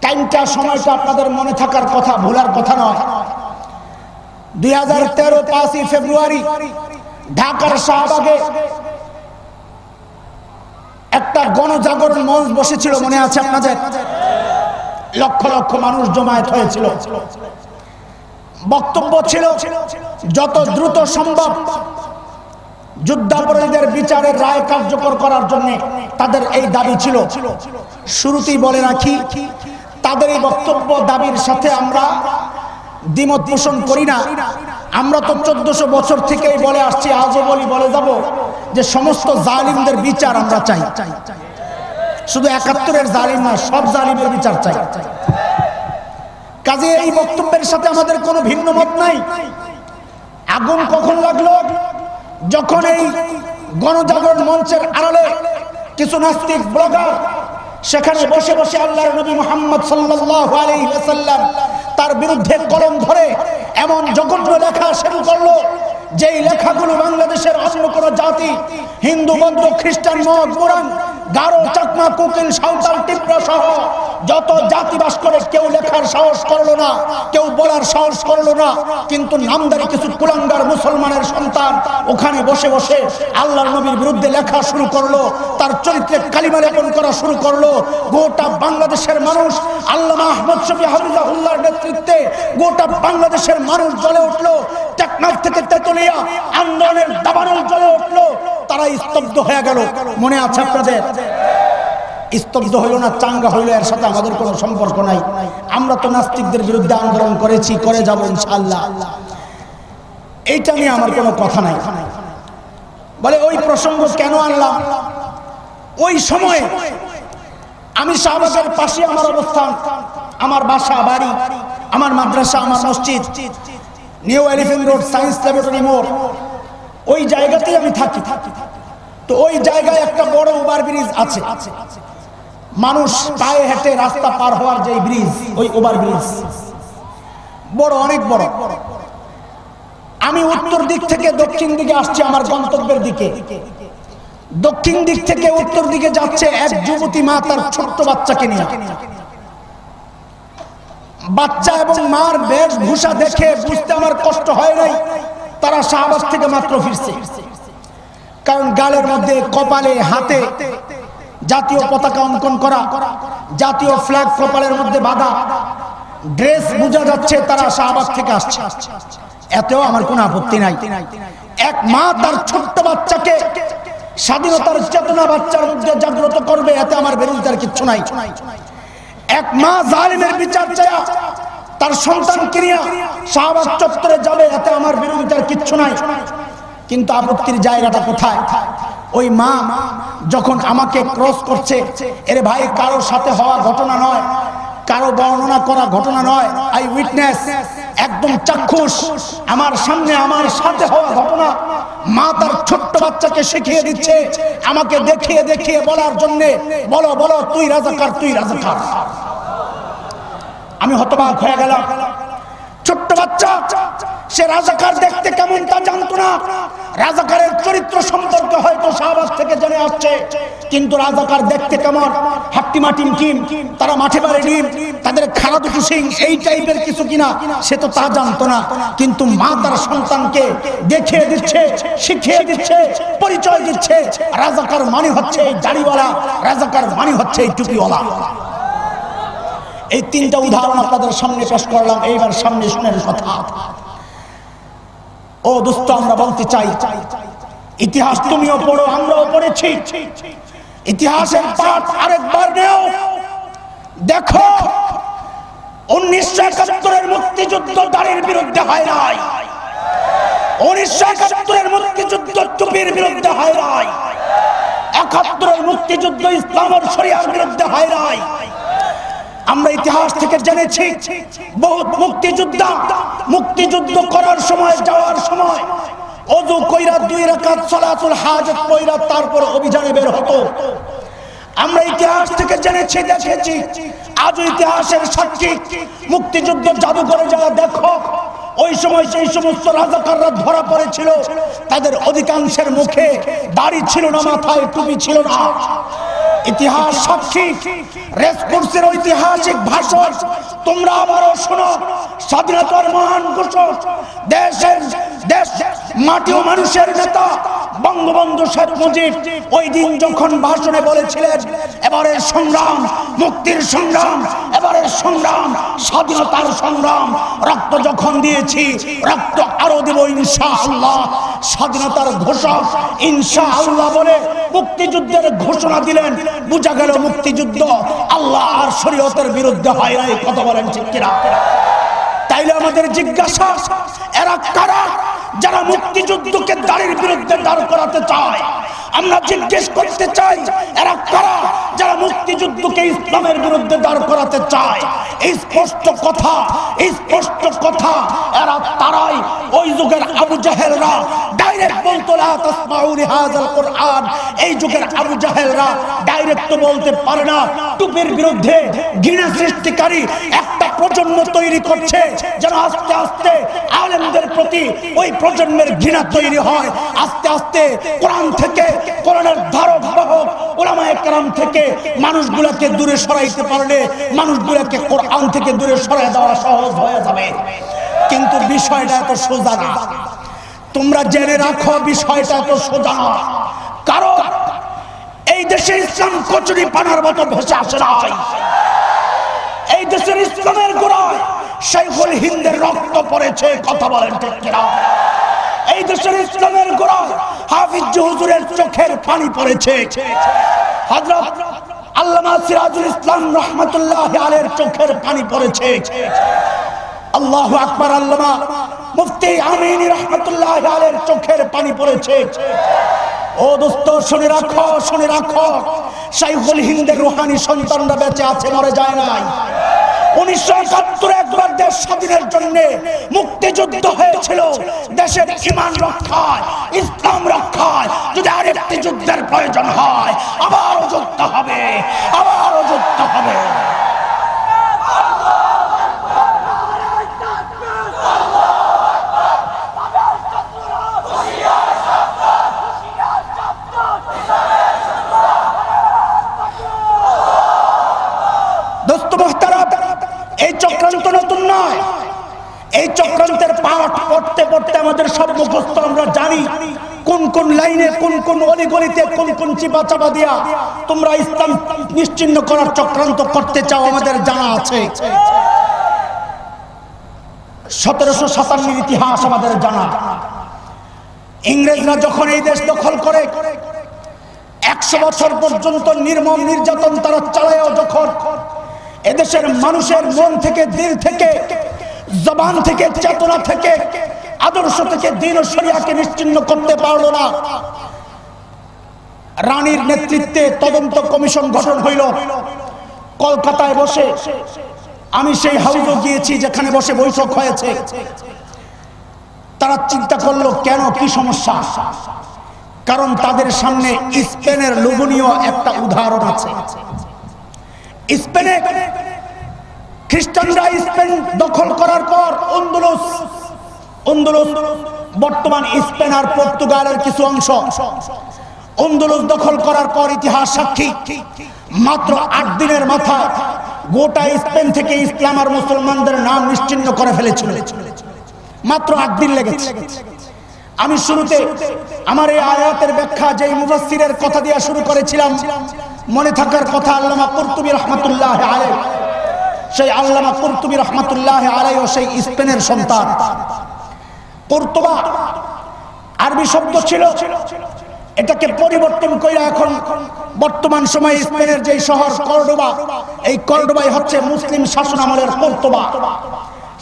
A: টাইমটা, সময়টা আপনাদের মনে থাকার কথা, ভুলার কথা নয়। 2013 5ই ফেব্রুয়ারি ঢাকার শাহবাগে একটা একটা গণজাগরণ মঞ্চ বসেছিল, মনে আছে আপনাদের? লক্ষ লক্ষ মানুষ জমায়েত হয়েছিল। বক্তব্য ছিল যত দ্রুত সম্ভব যুদ্ধাপরাধীদের বিচারের রায় কার্যকর করার জন্য তাদের এই দাবি ছিল। শুরুতেই বলে রাখি, তাদের এই বক্তব্য দাবির সাথে আমরা দ্বিমত পোষণ করি না। আমরা তো 1400 বছর থেকেই বলে আসছি, আজও বলে যাব যে সমস্ত জালিমদের বিচার আমরা চাই। শুধু 71-এর জালিম না, সব জালিমের বিচার চাই। কাজে এই বক্তব্যের সাথে আমাদের কোনো ভিন্ন মত নাই। আগুন কখন লাগলো? যখন এই গণজাগরণ মঞ্চের আড়ালে কিছু নাস্তিক ব্লগার সেখানে বসে বসে আল্লাহর নবী মুহাম্মদ সাল্লাল্লাহু আলাইহি ওয়াসাল্লাম তার বিরুদ্ধে কলম ধরে এমন জঘন্য লেখা শুরু করলো, যেই লেখাগুলো বাংলাদেশের অন্য কোনো জাতি, হিন্দু, বৌদ্ধ, খ্রিস্টান, মগ, মুরান, গারো, চাকমা, কুকিল, সাঁওতাল, টিপরা সহ যত জাতি বাস করে কেউ লেখার সাহস করলো না, কেউ বলার সাহস করলো না। কিন্তু নামদারি কিছু কুলাঙ্গার মুসলমানের সন্তান ওখানে বসে বসে আল্লাহর নবীর বিরুদ্ধে লেখা শুরু করলো, তার চরিত্রে কালিমা লেপন করা শুরু করলো। গোটা বাংলাদেশের মানুষ আল্লামা আহমদ শফি হাফিজাহুল্লাহর নেতৃত্বে গোটা বাংলাদেশের মানুষ জ্বলে উঠলো। টেকনাফ থেকে তেতুলিয়া আন্দোলনের দাবানল জ্বলে উঠলো। তারা স্তব্ধ হয়ে গেল। মনে আছে আপনাদের? স্তব্ধ হইল না, চাঙ্গা হইল, এর সাথে আমাদের কোনো সম্পর্ক নাই। আমরা তো নাস্তিকদের বিরুদ্ধে আন্দোলন করেছি, করে যাব ইনশাআল্লাহ। এইটা নিয়ে আমার কোনো কথা নাই। বলে ওই প্রসঙ্গ কেন আনলাম? ওই সময়ে আমি শাহবাগের পাশে আমার অবস্থান, আমার বাসা, বাড়ি, আমার মাদ্রাসা, আমার মসজিদ, new elephant road, science laboratory মোড়, ওই জায়গাতেই আমি থাকি। তো ওই জায়গায় একটা বড় ওভারব্রিজ আছে। মানুষ পায়ে হেঁটে রাস্তা পার হওয়ার যে ব্রিজ, ওই ওভারব্রিজ বড়, অনেক বড়। আমি উত্তর দিক থেকে দক্ষিণ দিকে আসছি আমার গন্তব্যের দিকে। দক্ষিণ দিক থেকে উত্তর দিকে যাচ্ছে এক যুবতী মা তার ছোট্ট বাচ্চাকে নিয়ে। বাচ্চা এবং মার বেশভূষা দেখে বুঝতে আমার কষ্ট হয় নাই তারা শাহবাগ থেকে মাত্র ফিরছে। কারণ গালের মধ্যে, কপালে, হাতে জাতীয় পতাকা অঙ্কন করা, জাতীয় ফ্ল্যাগ কপালের মধ্যে বাঁধা, ড্রেস বোঝা যাচ্ছে তারা শাহবাগ থেকে আসছে। এতেও আমার কোনো আপত্তি নাই। এক মা তার ছোট্ট বাচ্চাকে স্বাধীনতার চেতনা বাচ্চার মধ্যে জাগ্রত করবে, এতে আমার বিরোধিতার কিচ্ছু নাই। এক মা জালিমের বিচার চায় তার সন্তানকে নিয়ে শাহবাগ চত্বরে যাবে, এতে আমার বিরোধিতার কিচ্ছু নাই। কিন্তু আপত্তির জায়গাটা কোথায়? ওই মা যখন আমাকে ক্রস করছে, এর ভাই কারোর সাথে হওয়া ঘটনা নয়, কারো বর্ণনা করা ঘটনা নয়, আই উইটনেস, একদম চাক্ষুষ আমার সামনে আমার সাথে হওয়া ঘটনা। মা তার ছোট্ট বাচ্চাকে শিখিয়ে দিচ্ছে আমাকে দেখিয়ে দেখিয়ে বলার জন্য, বলো বলো তুই রাজাকার, তুই রাজাকার। আমি হতবাক হয়ে গেলাম। ছোট্ট বাচ্চা, সে রাজাকার দেখতে কেমন তা জানতো না। রাজাকারের চরিত্র সম্পর্কে হয়তো শাহবাগ থেকে জেনে আসছে, কিন্তু রাজাকার দেখতে কেমন, হাট্টিমা টিমটিম, তারা মাঠে বাড়ে ডিম, তাদের খাড়া দুটো সিং, এই টাইপের কিছু কিনা সে তো তা জানতো না। কিন্তু মা তার সন্তানকে দেখিয়ে দিচ্ছে, শিখিয়ে দিচ্ছে, পরিচয় দিচ্ছে রাজাকার মানে হচ্ছে এই দাড়িওয়ালা, রাজাকার মানে হচ্ছে এই টুপিওয়ালা। এই তিনটা উদাহরণ আপনাদের সামনে পেশ করলাম। এইবার সামনে শুনেন কথা। ও দোস্ত, আমরা বলতে চাই, ইতিহাস তুমিও পড়ো, আমরাও পড়েছি। ইতিহাসের পাঠ আরেকবার নেও, দেখো 1971-এর মুক্তিযুদ্ধ দাড়ির বিরুদ্ধে হয় নাই, 1971-এর মুক্তিযুদ্ধ টুপির বিরুদ্ধে হয় নাই, 71-এর মুক্তিযুদ্ধ ইসলামের শরিয়ার বিরুদ্ধে হয় নাই। আমরা ইতিহাস থেকে জেনেছি বহুত মুক্তিযোদ্ধা মুক্তিযুদ্ধ করার সময়, যাওয়ার সময় ওযু কইরা 2 রাকাত সালাতুল হাজত পড়া তারপর অভিযানে বের হতো। আমরা ইতিহাস থেকে জেনেছি, দেখেছি, আজও ইতিহাসের সাক্ষী। মুক্তিযুদ্ধ জাদুঘরে যারা দেখো, ওই সময় সেই সমস্ত রাজাকাররা ধরা পড়েছিল, তাদের অধিকাংশের মুখে দাড়ি ছিল না, মাথায় টুপি ছিল না। ইতিহাস সাক্ষী। রেসকোর্সের ঐতিহাসিক ভাষণ তোমরা আবারও শোনো। স্বাধীনতার মহান ঘোষক, দেশের দেশ মাটি ও মানুষের নেতা বঙ্গবন্ধু শেখ মুজিব ওই দিন যখন ভাষণে বলেছিলেন, এবারের সংগ্রাম মুক্তির সংগ্রাম, এবারের সংগ্রাম স্বাধীনতার সংগ্রাম, রক্ত যখন দিয়েছি রক্ত আরো দেব ইনশাআল্লাহ, স্বাধীনতার ঘোষক ইনশাআল্লাহ বলে মুক্তিযুদ্ধের ঘোষণা দিলেন। বোঝা গেল মুক্তিযুদ্ধ আল্লাহ আর শরীয়তের বিরুদ্ধে হয় না। কথা বলেন ঠিক কিনা? তাইলে আমাদের জিজ্ঞাসা, এরা কারা যারা মুক্তিযুদ্ধকে দাঁড়ের বিরুদ্ধে দাঁড় করাতে চায়? আমরা জিজ্ঞেস করতে চাই, এরা কারা যারা মুক্তিযুদ্ধকে ইসলামের বিরুদ্ধে দাঁড় করাতে চায়? এই স্পষ্ট কথা, এই স্পষ্ট কথা। এরা তারাই ওই যুগের আবু জাহেলরা ডাইরেক্ট বলতো লা তাসমাউ লিহাযাল কুরআন। এই যুগের আবু জাহেলরা ডাইরেক্ট তো বলতে পারে না। টুপির বিরুদ্ধে ঘৃণা সৃষ্টিকারী একটা প্রজন্ম তৈরি করছে, যেন আস্তে আস্তে আলেমদের প্রতি ওই প্রজন্মের ঘৃণা তৈরি হয়। আস্তে আস্তে কোরআন থেকে, কোরআনের ধারক বাহক উলামায়ে কেরাম থেকে মানুষগুলোকে দূরে সরাইতে পারলে মানুষগুলোকে কোরআন থেকে দূরে সরাই দেওয়া সহজ হয়ে যাবে। কিন্তু বিষয়টা এত সোজা না। তোমরা জেনে রাখো, বিষয়টা এত সোজা না। কারণ এই দেশে ইসলাম কচুরি পানার মতো ভেসে আসে নাই। এই দেশের ইসলামের গোড়ায় শাইখুল হিন্দের রক্ত পড়েছে। কথা বলেন ঠিক কিনা? এই দেশের ইসলামের গোড়ায় হাফিজ হুজুরের চোখের পানি পড়েছে। হযরত আল্লামা সিরাজুল ইসলাম রাহমাতুল্লাহি আলাইহির চোখের পানি পড়েছে। আল্লাহু আকবার। আল্লামা মুফতি আমিনী রাহমাতুল্লাহি আলাইহির চোখের পানি পড়েছে। ও দোস্ত, শুনে রাখো, শুনে রাখো, শাইখুল হিন্দের রূহানি সন্তানরা বেঁচে আছে, মরে যায় নাই। 1971 একবার দেশ স্বাধীনের জন্য মুক্তিযুদ্ধ হয়েছিল দেশের ঈমান রক্ষায়, ইসলাম রক্ষায়। যদি আরেকটি যুদ্ধের প্রয়োজন হয় আবারও যুদ্ধ হবে, আবারও যুদ্ধ হবে। এই চক্রান্ত নতুন নয়। এই চক্রান্তের পাঠ পড়তে পড়তে আমাদের সব মুখস্থ। আমরা জানি কোন কোন লাইনে, কোন কোন অলিগলিতে, কোন কোন চিপা চাপা দিয়া তোমরা ইসলাম নিশ্চিহ্ন করার চক্রান্ত করতে চাও, আমাদের জানা আছে। 1757 ইতিহাস আমাদের জানা। ইংরেজরা যখন এই দেশ দখল করে 100 বছর পর্যন্ত নির্মম নির্যাতন তারা চালায়, যখন এদেশের মানুষের মন থেকে, দিল থেকে, জবান থেকে, চেতনা থেকে, আদর্শ থেকে দ্বীন ও শরিয়াকে নিশ্চিহ্ন করতে পারলো না, রানীর নেতৃত্বে তদন্ত কমিশন গঠন হইল। কলকাতায় বসে আমি সেই হাউসে গিয়েছি যেখানে বসে বৈঠক হয়েছে। তারা চিন্তা করলো কেন, কি সমস্যা? কারণ তাদের সামনে স্পেনের লোভনীয় একটা উদাহরণ আছে। স্পেনে খ্রিস্টানরা স্পেন দখল করার পর আন্দোলন বর্তমান স্পেন আর পর্তুগালের কিছু অংশ, আন্দোলন দখল করার পর ইতিহাস সাক্ষী মাত্র 8 দিনের মাথায় গোটা স্পেন থেকে ইসলাম আর মুসলমানদের নাম নিশ্চিহ্ন করে ফেলেছিল। মাত্র 8 দিন লেগেছে। আমি শুরুতে আমার এই আয়াতের ব্যাখ্যা যেই মুফাসসিরের কথা দিয়ে শুরু করেছিলাম, মনে থাকার কথা আল্লামা কুরতুবী রাহমাতুল্লাহি আলাইহি। সেই আল্লামা কুরতুবী রাহমাতুল্লাহি আলাইহি সেই স্পেনের সন্তান। কুরতুবা আরবি শব্দ ছিল, এটাকে পরিবর্তন করে এখন বর্তমান সময়ে স্পেনের যে শহর কর্ডোবা, এই কর্ডোবাই হচ্ছে মুসলিম শাসন আমলের কুরতুবা।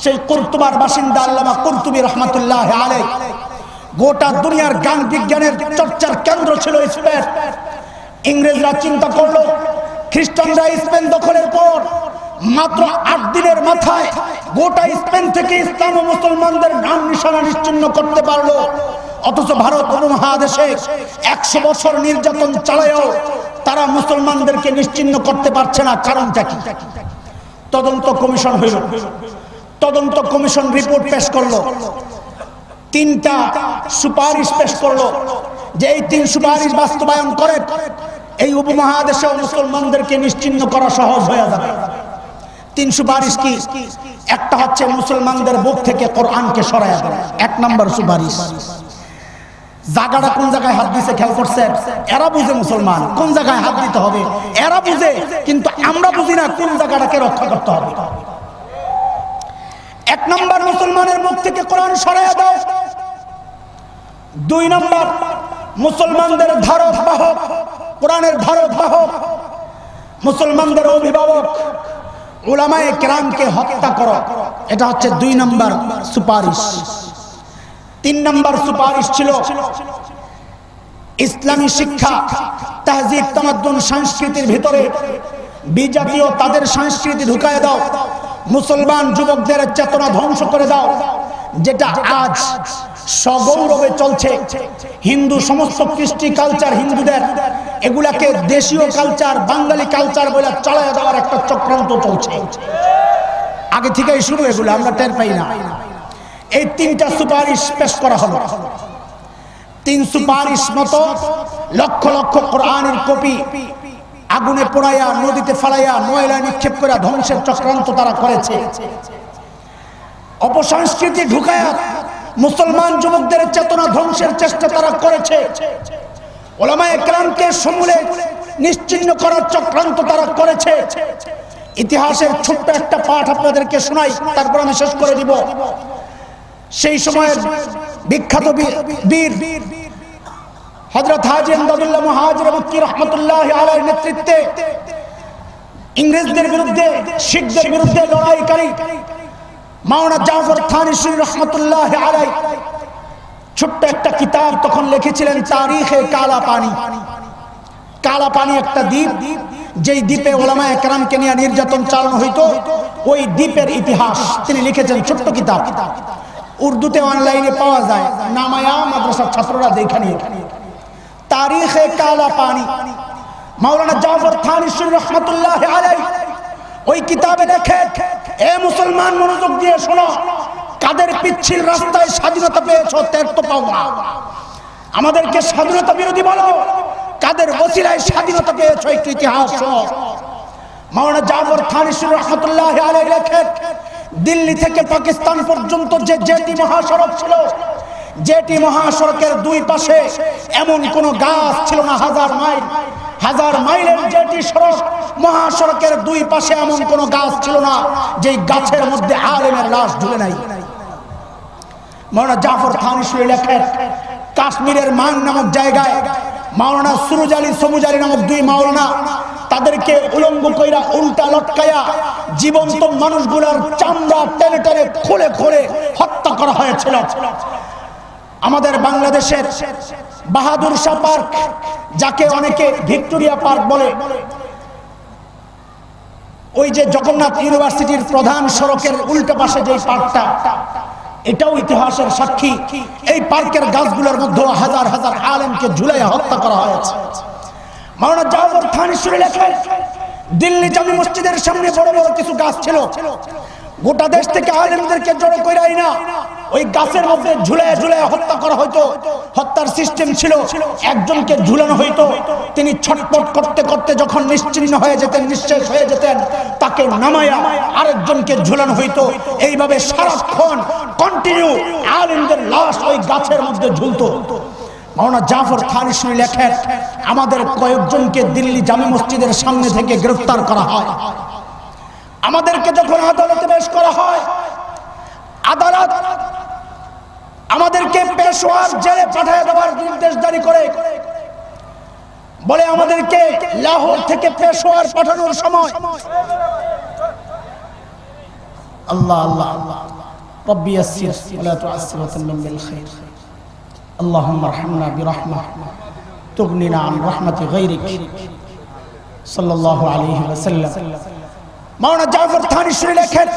A: সেই কুরতুবার বাসিন্দা আল্লামা কুরতুবী রাহমাতুল্লাহি আলাইহি। গোটা দুনিয়ার জ্ঞান বিজ্ঞানের চর্চার কেন্দ্র ছিল স্পেন। ইংরেজরা চিন্তা করলো খ্রিস্টানরা স্পেন দখলের পর মাত্র 8 দিনের মাথায় গোটা স্পেন থেকে ইসলাম ও মুসলমানদের নাম নিশানা নিশ্চিহ্ন করতে পারলো, অথচ ভারত উপমহাদেশে 100 বছর নির্যাতন চালায়ও তারা মুসলমানদেরকে নিশ্চিহ্ন করতে পারছে না। কারণটা কি? তদন্ত কমিশন হইল। তদন্ত কমিশন রিপোর্ট পেশ করলো, 3টা সুপারিশ পেশ করলো যে এই 3 সুপারিশ বাস্তবায়ন করে এই উপমহাদেশে মুসলমানদেরকে নিশ্চিহ্ন করা সহজ হয়ে যাবে। তিন সুপারিশ কি? একটা হচ্ছে মুসলমানদের বুক থেকে কোরআনকে সরাইয়া দেওয়া, 1 নম্বর সুপারিশ। জায়গাটা কোন জায়গায় হাত দিছে খেয়াল করছেন? এরা বুঝে মুসলমান কোন জায়গায় হাত দিতে হবে, এরা বুঝে, কিন্তু আমরা বুঝি না কোন জায়গাটাকে রক্ষা করতে হবে। 1 নম্বর মুসলমানের মুখ থেকে কোরআন সরাইয়া দাও। 2 নম্বর মুসলমানদের ধারক বাহক, কোরআনের ধারক বাহক, মুসলমানদের অভিভাবক উলামায়ে কেরামকে হত্যা করো। এটা হচ্ছে 2 নম্বর সুপারিশ। 3 নম্বর সুপারিশ ছিল ইসলামী শিক্ষা, তাহজিব, তামাদ্দুন, সংস্কৃতির ভিতরে বিজাতীয় তাদের সংস্কৃতি ঢুকায় দাও, মুসলমান যুবকদের চেতনা ধ্বংস করে দাও। যেটা আজ সগৌরবে চলছে, হিন্দু সমস্ত কৃষ্টি কালচার হিন্দুদের, এগুলাকে দেশীয় কালচার, বাঙালি কালচার বলে চালায় দেওয়ার একটা চক্রান্ত চলছে। আগে থেকেই শুরু, এগুলো আমরা টের পাই না। এই 3টা সুপারিশ পেশ করা হলো। 3 সুপারিশ মতো লক্ষ লক্ষ কোরআনের কপি আগুনে পোড়াইয়া, নদীতে ফালাইয়া, ময়লা নিক্ষেপ করে ধ্বংসের চক্রান্ত তারা করেছে। অপসংস্কৃতি ঢুকায়া মুসলমান যুবকদের চেতনা ধ্বংসের চেষ্টা তারা করেছে। উলামায়ে কেরামকে সমূলে নিশ্চিহ্ন করার চক্রান্ত তারা করেছে। ইতিহাসের ছোট্ট একটা পাঠ আপনাদেরকে শোনাই, তারপর আমি শেষ করে দিব। সেই সময়ের বিখ্যাত বীর হযরত হাজী ইমদাদুল্লাহ মুহাজির মক্কি রাহমাতুল্লাহি আলাইহির নেতৃত্বে ইংরেজদের বিরুদ্ধে, শিখদের বিরুদ্ধে লড়াইকারী মাওলানা জাফর থানভী রাহমাতুল্লাহি আলাইহি ছোট্ট একটা কিতাব তখন লিখেছিলেন, তারিখে কালা পানি। কালা পানি একটা দ্বীপ, যেই দ্বীপে উলামায়ে কেরামকে নিয়ে নির্যাতন চালানো হইতো, ওই দ্বীপের ইতিহাস তিনি লিখেছেন ছোট্ট কিতাব। উর্দুতে অনলাইনে পাওয়া যায়, নামায়া মাদ্রাসার ছাত্ররা দেখে নিয়ে। তারিখে কালা পানি, মাওলানা জাফর থানভী রাহমাতুল্লাহি আলাইহি ওই কিতাবে লেখে, এ মুসলমান মনোযোগ দিয়ে শোনো, কাদের পিচ্ছিল রাস্তায় স্বাধীনতা পেয়েছো টের তো পাও না। আমাদেরকে স্বাধীনতা বিরোধী বলো, কাদের ওসিলায় স্বাধীনতা পেয়েছো একটু ইতিহাস শোনো। মাওলানা জাফর থানভী রাহমাতুল্লাহি আলাইহি লেখে, দিল্লি থেকে পাকিস্তান পর্যন্ত যে জেটি মহাসড়ক ছিল, জেটি মহাসড়কের 2 পাশে এমন কোন গাছ ছিল না। 1000 মাইলের জেটি সড়ক, মহাসড়কের 2 পাশে এমন কোন গাছ ছিল না যে গাছের মধ্যে আলেমের লাশ ঝুলে নাই। মাওলানা জাফর থানভী লেখেন, কাশ্মীরের মান নামক জায়গায় মাওলানা সুরুজ আলী সমুজ আলী নামক 2 মাওলানা, তাদেরকে উলঙ্গ কইরা উল্টা লটকায়া জীবন্ত মানুষগুলোর চামড়া টেনে টেনে খুলে খুলে হত্যা করা হয়েছিল। আমাদের বাংলাদেশের বাহাদুর শাহ পার্ক, যাকে অনেকে ভিক্টোরিয়া পার্ক বলে, ওই যে জগন্নাথ ইউনিভার্সিটির প্রধান সড়কের উল্টো পাশে যে পার্কটা, এটাও ইতিহাসের সাক্ষী। এই পার্কের গাছগুলোর মধ্যে হাজার হাজার আলেমকে ঝুলাইয়া হত্যা করা হয়েছে। মাওলানা জাফর থানভী লেখেন, দিল্লি জামি মসজিদের সামনে বড় বড় কিছু গাছ ছিল, গোটা দেশ থেকে আলেমদেরকে জড়ো করে আইনা ওই গাছের মধ্যে ঝুলাইয়া ঝুলাইয়া হত্যা করা হইতো। হত্যার সিস্টেম ছিল, একজনকে ঝুলানো হইতো, তিনি ছটফট করতে করতে যখন নিশ্চিহ্ন হয়ে যেতেন, নিঃশেষ হয়ে যেতেন, তাকে নামায়া আরেকজনকে ঝুলানো হইতো। এইভাবে সারাক্ষণ কন্টিনিউ আলেমদের লাশ ওই গাছের মধ্যে ঝুলতো। মাওলানা জাফর থানভী লেখেন, আমাদের কয়েকজনকে দিল্লি জামি মসজিদের সামনে থেকে গ্রেফতার করা হয়। আমাদেরকে যখন আদালতে পেশ করা হয়, আদালত আমাদেরকে পেশোয়ার জেলে পাঠিয়ে দেওয়ার নির্দেশ জারি করে, বলে আমাদেরকে লাহোর থেকে পেশোয়ার পাঠানোর সময়, আল্লাহ আল্লাহ রব্বি ইয়াসসির ওয়া লা তুআসসির ওয়া তাম্মিম বিল খাইর, আল্লাহুম্মা আরহামনা বিরহমাহ তুগনিনা আন রাহমাতি গায়রিক সাল্লাল্লাহু আলাইহি ওয়াসাল্লাম। মাওলানা জাফর থানভী লেখেন,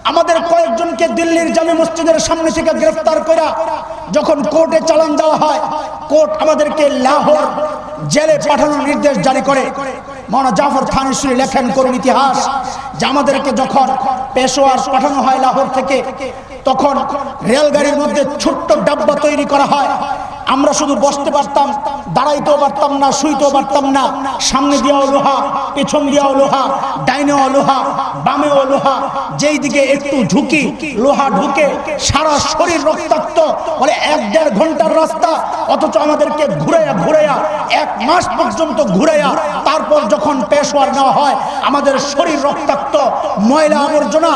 A: আমাদের কয়েকজনকে দিল্লির জামি মসজিদের সামনে থেকে গ্রেফতার করে যখন কোর্টে চালান দেওয়া হয়, কোর্ট আমাদেরকে লাহোর জেলে পাঠানোর নির্দেশ জারি করে। মাওলানা জাফর থানভী লেখেন করুন ইতিহাস, যে আমাদেরকে যখন পেশোয়ার পাঠানো হয় লাহোর থেকে, তখন রেলগাড়ির মধ্যে ছোট্ট ডাব্বা তৈরি করা হয়, আমরা শুধু বসতে পারতাম, দাঁড়াইতেও পারতাম না, শুইতেও পারতাম না। সামনে দিয়েও লোহা, পেছন দিয়েও লোহা, ডাইনেও লোহা, বামেও লোহা, যেই দিকে একটু ঝুঁকি লোহা ঢুকে, সারা শরীর রক্তাক্ত। বলে 1-1.5 ঘন্টার রাস্তা, অথচ আমাদেরকে ঘুরাইয়া ঘুরাইয়া 1 মাস পর্যন্ত ঘুরাইয়া তারপর যখন পেশোয়ার নেওয়া হয়, আমাদের শরীর রক্তাক্ত, ময়লা আবর্জনা,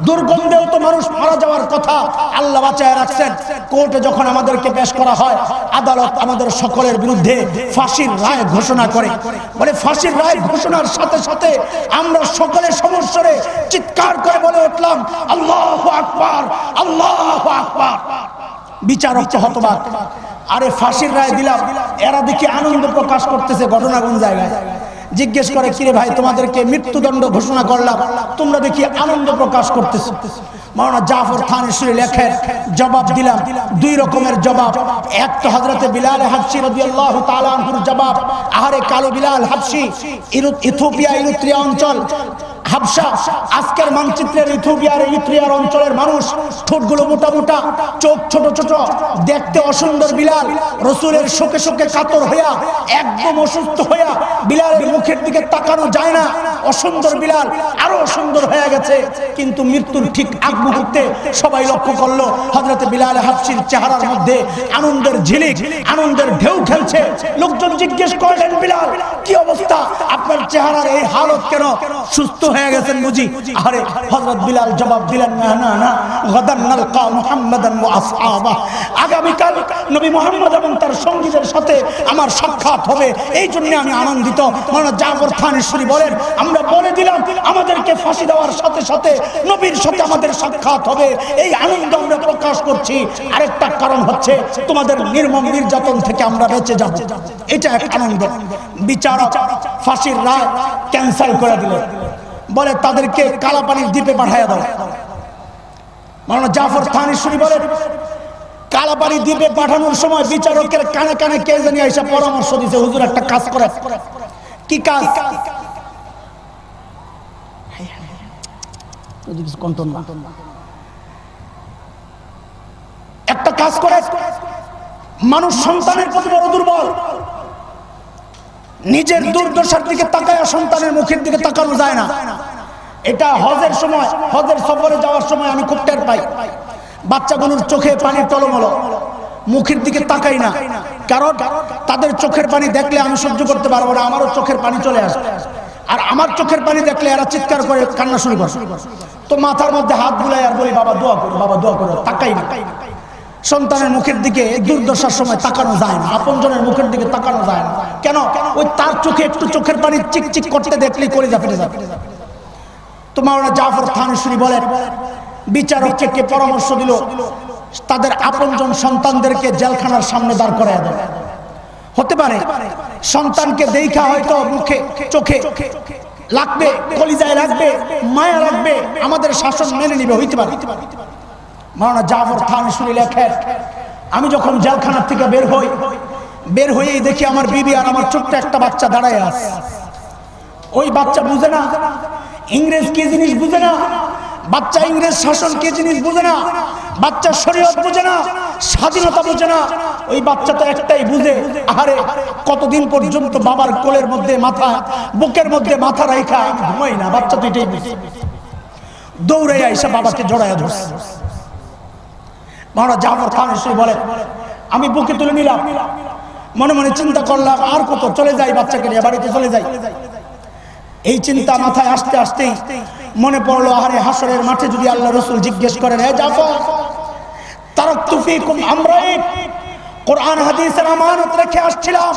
A: দুর্গন্ধেও তো মানুষ মারা যাওয়ার কথা, আল্লাহ বাঁচায় রাখছেন। কোর্টে যখন আমাদেরকে পেশ করা হয়, আদালত আমাদের সকলের বিরুদ্ধে ফাঁসির রায় ঘোষণা করে। বলে ফাঁসির রায় ঘোষণার সাথে সাথে আমরা সকলে সমস্বরে চিৎকার করে বলে উঠলাম, আল্লাহু আকবার, আল্লাহু আকবার। বিচারক হতবাক, আরে ফাঁসির রায় দিলাম, এরা দেখি আনন্দ প্রকাশ করতেছে। ঘটনা কোন জায়গায়? জিজ্ঞেস করে, কিরে ভাই, তোমাদেরকে মৃত্যুদণ্ড ঘোষণা করলাম, তোমরা দেখি আনন্দ প্রকাশ করতেছো। মাওলানা জাফর থানেশ্বরী লেখেন, জবাব দিলাম 2 রকমের জবাব। এক তো হযরতে বিলাল হাবশী রাদিয়াল্লাহু তাআলা আনহুর জবাব। আহারে কালো বিলাল হাবশী, ইথিওপিয়া ইরিত্রিয়া অঞ্চল, হাবশা আজকের মানচিত্রের ইথিওপিয়ার ইরিত্রিয়ার অঞ্চলের মানুষ, ঠোঁটগুলো মোটা মোটা, চোখ ছোট ছোট, দেখতে অসুন্দর। বিলাল রাসূলের শোকে শোকে কাতর হইয়া, একদম অসুস্থ হইয়া, বিলালের মুখের দিকে তাকানো যায় না। অসুন্দর বিলাল আরো সুন্দর হয়ে গেছে, কিন্তু মৃত্যুর ঠিক আগ মুহূর্তে সবাই লক্ষ্য করলো হযরতে বিলাল হাবশীর চেহারার মধ্যে আনন্দের ঝিলিক, আনন্দের ঢেউ খেলছে। লোকজন জিজ্ঞেস করলেন, বিলাল কি অবস্থা, আপনার চেহারার এই হালত কেন? সুস্থ হয়ে গেছেন বুঝি? আরে হযরত বিলাল জবাব দিলেন, না না না, গাদান নালকা মুহাম্মাদান ওয়া আসহাবা, আগামীকাল নবী মুহাম্মদ এবং তার সঙ্গীদের সাথে আমার সাক্ষাৎ হবে, এই জন্য আমি আনন্দিত। মাওলানা জাফর থানেশ্বরী বলেন, আমরা বলে দিলাম আমাদেরকে ফাঁসি দেওয়ার সাথে সাথে নবীর সাথে আমাদের সাক্ষাৎ হবে, এই আনন্দ আমরা প্রকাশ করছি। আরেকটা কারণ হচ্ছে তোমাদের নির্মম নির্যাতন থেকে আমরা বেঁচে যাব, এটা এক আনন্দ। বিচারক ফাঁসির রায় ক্যান্সেল করে দিলেন, বলে তাদেরকে কালাপানির দ্বীপে পাঠিয়ে দাও। মাওলানা জাফর থানেশ্বরী বলেন, কালাপানি দ্বীপে পাঠানোর সময় বিচারকের কানে কানে কে জানি এসে পরামর্শ দিয়েছে, হুজুর একটা কাজ করে। কি কাজ? একটা কাজ করে, মানুষ সন্তানের প্রতি বড় দুর্বল, নিজের দুর্দশার দিকে তাকায় সন্তানের মুখের দিকে তাকানো যায় না। এটা হজের সময়, হজের সফরে যাওয়ার সময় আমি খুব টের পাই, বাচ্চাগুলোর চোখে পানির টলমলো, মুখের দিকে তাকাই না, কারণ তাদের চোখের পানি দেখলে আমি সহ্য করতে পারবো না, আমারও চোখের পানি চলে আসে। আর আমার চোখের পানি দেখলে এরা চিৎকার করে কান্না শুরু করে, তো মাথার মধ্যে হাত বুলাই আর বলি, বাবা দোয়া করো, বাবা দোয়া করো, তাকাই না। সন্তানের মুখের দিকে দুর্দশার সময় তাকানো যায় না, আপনজনের মুখের দিকে তাকানো যায় না। কেন? ওই তার চোখে একটু চোখের পানি চিকচিক করতে দেখলেই কলিজা ফেটে যাবে। তো মাওলানা জাফর থানেশ্বরী বলেন, বিচারককে কে পরামর্শ দিল, তাদের আপনজন সন্তানদেরকে জেলখানার সামনে দাঁড় করায় দেয়। হতে পারে সন্তানকে দেখা হয়তো মুখে চোখে লাগবে, কলিজায় লাগবে, মায়া লাগবে, আমাদের শাসন মেনে নিবে, হইতে পারে। মাওলানা জাফর থানেশ্বরী লেখেন, আমি যখন জেলখানার থেকে বের হয়েই দেখি আমার বিবি আর আমার ছোট্ট একটা বাচ্চা দাঁড়ায় আছে। ওই বাচ্চা বুঝে না ইংরেজ কি জিনিস, বুঝে না বাচ্চা ইংরেজ শাসন কি জিনিস, বুঝে না বাচ্চা, শরীয়ত বুঝে না, স্বাধীনতা বুঝে না। ওই বাচ্চা তো একটাই বুঝে, আরে কতদিন পর্যন্ত বাবার কোলের মধ্যে মাথা, বুকের মধ্যে মাথা রাখা আমি ঘুমাই না, বাচ্চা তো এটাই বুঝে। দৌড়ে আইসা বাবাকে জড়াইয়া ধরছে। মাওলানা জাফর থানেশ্বরী বলে, আমি বুকে তুলে নিলাম, মনে মনে চিন্তা করলাম আর কত, চলে যাই, বাচ্চাকে নিয়ে বাড়িতে চলে যাই। এই চিন্তা মাথায় আসতে আসতেই মনে পড়লো, আহারে হাসরের মাঠে যদি আল্লাহ রাসূল জিজ্ঞেস করেন, হে জাফর, তারাকতু ফীকুম আমরাইন, কোরআন হাদিসের আমানত রেখে আসছিলাম,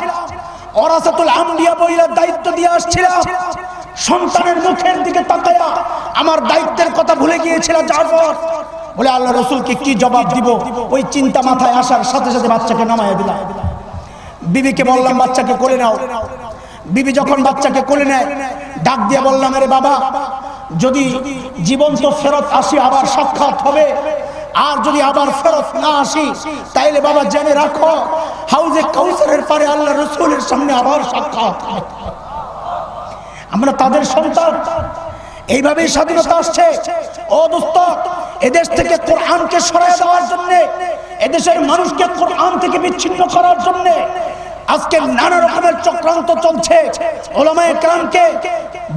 A: ওয়ারাসাতুল আম্বিয়া বইয়ের দায়িত্ব দিয়ে আসছিলাম, সন্তানের মুখের দিকে তাকায়া আমার দায়িত্বের কথা ভুলে গিয়েছিলাম জাফর। বলে আল্লাহ রাসূলকে কি জবাব দিব, ওই চিন্তা মাথায় আসার সাথে সাথে বাচ্চাকে নামায়া দিলাম। বিবিকে বললাম, বাচ্চাকে কোলে নাও। বিবি যখন বাচ্চাকে কোলে নেয়, ডাক দিয়ে বললাম, আরে বাবা, যদি জীবন্ত ফেরত আসি আবার সাক্ষাৎ হবে, আর যদি আবার ফেরত না আসি তাইলে বাবা জেনে রাখো, হাউজে কাউসারের পারে আল্লাহ রাসূলের সামনে আবার সাক্ষাৎ হবে। আমরা তাদের সন্তান, এইভাবেই স্বাধীনতা আসছে। ও দোস্ত, এদেশ থেকে কোরআনকে সরায় দেওয়ার জন্য, এদেশের মানুষকে কোরআন থেকে বিচ্ছিন্ন করার জন্য আজকে নানা রকমের চক্রান্ত চলছে উলামায়ে কেরামকে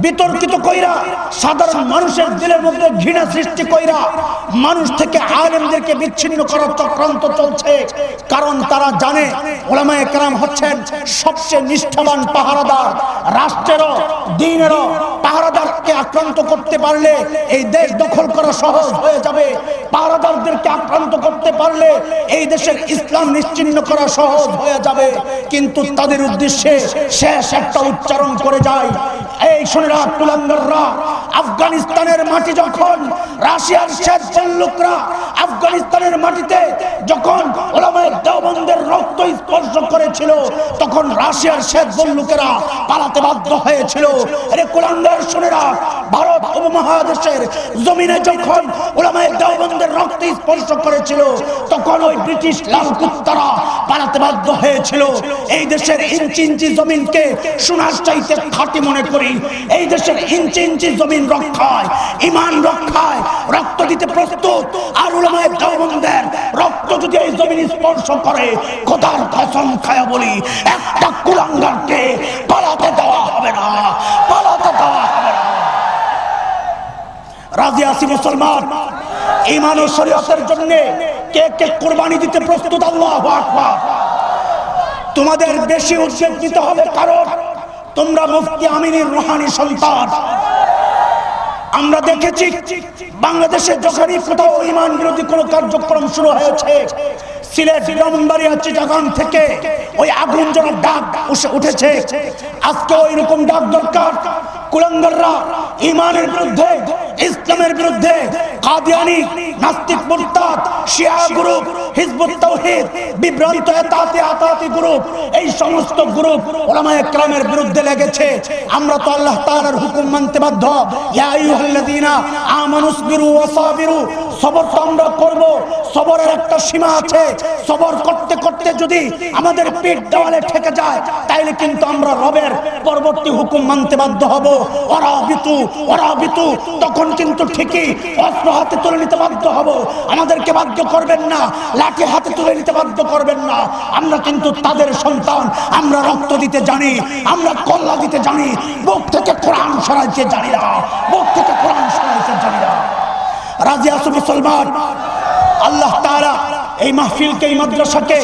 A: বিতর্কিত কইরা, সাধারণ মানুষের দিলের মধ্যে ঘৃণা সৃষ্টি কইরা মানুষ থেকে আলেমদেরকে বিচ্ছিন্ন করার চক্রান্ত চলছে। কারণ তারা জানে উলামায়ে কেরাম হচ্ছেন সবচেয়ে নিষ্ঠাবান পাহারাদার। রাষ্ট্রেরও দ্বীনেরও পাহারাদারকে আক্রান্ত করতে পারলে এই দেশ দখল করা সহজ হয়ে যাবে। পাহারাদারদেরকে আক্রান্ত করতে পারলে এই দেশের ইসলাম নিশ্চিহ্ন করা সহজ হয়ে যাবে। কিন্তু তাদের উদ্দেশ্যে শেষ একটা উচ্চারণ করে যায়, এই শুনে রাখ কুলাঙ্গাররা, আফগানিস্তানের মাটি যখন রাশিয়ার শেষ লোকরা আফগানিস্তানের মাটিতে যখন উলামায়ে দেওবন্দের রক্ত স্পর্শ করেছিল, তখন রাশিয়ার শেষ লোকেরা পালাতে বাধ্য হয়েছিল। আরে কুলাঙ্গার শুনে রাখ, ভারত উপমহাদেশের জমিনে যখন উলামায়ে দেওবন্দের রক্ত স্পর্শ করেছিল, তখন ওই ব্রিটিশ লাল কুত্তারা পালাতে বাধ্য হয়েছিল। এই দেশের ইঞ্চি ইঞ্চি জমিনকে সোনার চাইতে খাঁটি মনে করি। এই দেশের ইঞ্চি ইঞ্চি জমিন রক্ষায়, ঈমান রক্ষায় রক্ত দিতে প্রস্তুত। আর উলামায়ে দেওবন্দের রক্ত যদি এই জমিন স্পর্শ করে, খোদার কসম খায়া বলি, একটা কুলাঙ্গারকে পালাতে দেওয়া হবে না, পালাতে দেওয়া হবে না। রাজি আছি মুসলমান? ঈমান ও শরীয়তের জন্য কে কে কুরবানি দিতে প্রস্তুত? আল্লাহু আকবার। তোমাদের বেশি উদ্যোগ নিতে হবে, কারণ তোমরা মুফতি আমিনের রুহানি সন্তান। আমরা দেখেছি বাংলাদেশে যখনই কোথাও ঈমান বিরোধী কোনো কার্যক্রম শুরু হয়েছে, সিলেট, ব্রাহ্মণবাড়িয়া, চিটাগাং থেকে ওই আগুন যেন ডাক উঠেছে। আজকে ওই রকম ডাক দরকার। কুলাঙ্গাররা ঈমানের বিরুদ্ধে, ইসলামের বিরুদ্ধে, কাদিয়ানি, নাস্তিক, মুরতাদ, শিয়া গ্রুপ, হিজবুত তাওহীদ, বিভ্রান্ত আতাতি গ্রুপ, এই সমস্ত গ্রুপ উলামায়ে কেরামের বিরুদ্ধে লেগেছে। আমরা তো আল্লাহ তাআলার হুকুম মানতে বাধ্য। ইয়া আইয়ুহাল্লাযীনা আমানুসবিরু ওয়া সাবিরু, সবর তো আমরা করব। সবরের একটা সীমা আছে। সবর করতে করতে যদি আমাদের পিঠ দেওয়ালে ঠেকে যায়, তাইলে কিন্তু আমরা রবের পরবর্তী হুকুম মানতে বাধ্য হব। ওরাবিতু, তখন কিন্তু ঠিকই অস্ত্র হাতে তুলে নিতে বাধ্য হব। আমাদেরকে বাধ্য করবেন না, লাঠি হাতে তুলে নিতে বাধ্য করবেন না। আমরা কিন্তু তাদের সন্তান। আমরা রক্ত দিতে জানি, আমরা কল্লা দিতে জানি, বুক থেকে কোরআন সরাইতে জানি না, বুক থেকে কোরআন সরাইতে জানি না। রাজি আছো মুসলমান? আল্লাহ তাআলা এই মাহফিলকে, এই মাদ্রাসাকে,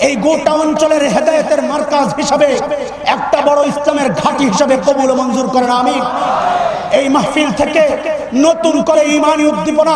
A: এই গোটা অঞ্চলের হেদায়েতের মার্কাজ হিসাবে, একটা বড় ইসলামের ঘাঁটি হিসাবে কবুল ও মঞ্জুর করেন, আমিন। এই মাহফিল থেকে নতুন করে ঈমানি উদ্দীপনা,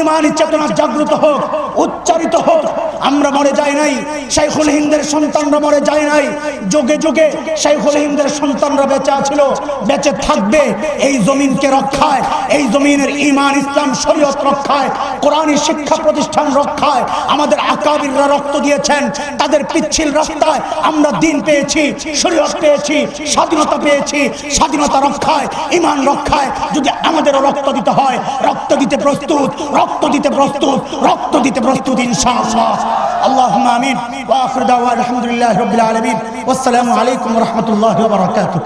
A: ঈমানি চেতনা জাগ্রত হোক, উচ্চারিত হোক। আমরা মরে যাই নাই, শাইখুল হিন্দের সন্তানরা মরে যায় নাই। যুগে যুগে শাইখুল হিন্দের সন্তানরা বেঁচে ছিল, বেঁচে থাকবে এই জমিনকে রক্ষায়, এই জমিনের ঈমান, ইসলাম, শরীয়ত রক্ষায়, কোরআনী শিক্ষা প্রতিষ্ঠান রক্ষায়। আমাদের আকাবিররা রক্ত দিয়েছেন, তাদের পিচ্ছিল রাস্তায় আমরা দ্বীন পেয়েছি, শরীয়ত পেয়েছি, স্বাধীনতা পেয়েছি। স্বাধীনতা রক্ষায়, ঈমান রক্ষায় যদি আমাদেরও রক্ত দিতে হয়, রক্ত দিতে প্রস্তুত, রক্ত দিতে প্রস্তুত, রক্ত দিতে প্রস্তুত ইনশাআল্লাহ। আল্লাহুম্মা আমিন। ওয়া আখিরু দাওয়ানা আলহামদুলিল্লাহি রাব্বিল আলামিন। ওয়াসসালামু আলাইকুম ওয়া রাহমাতুল্লাহি ওয়া বারাকাতুহু।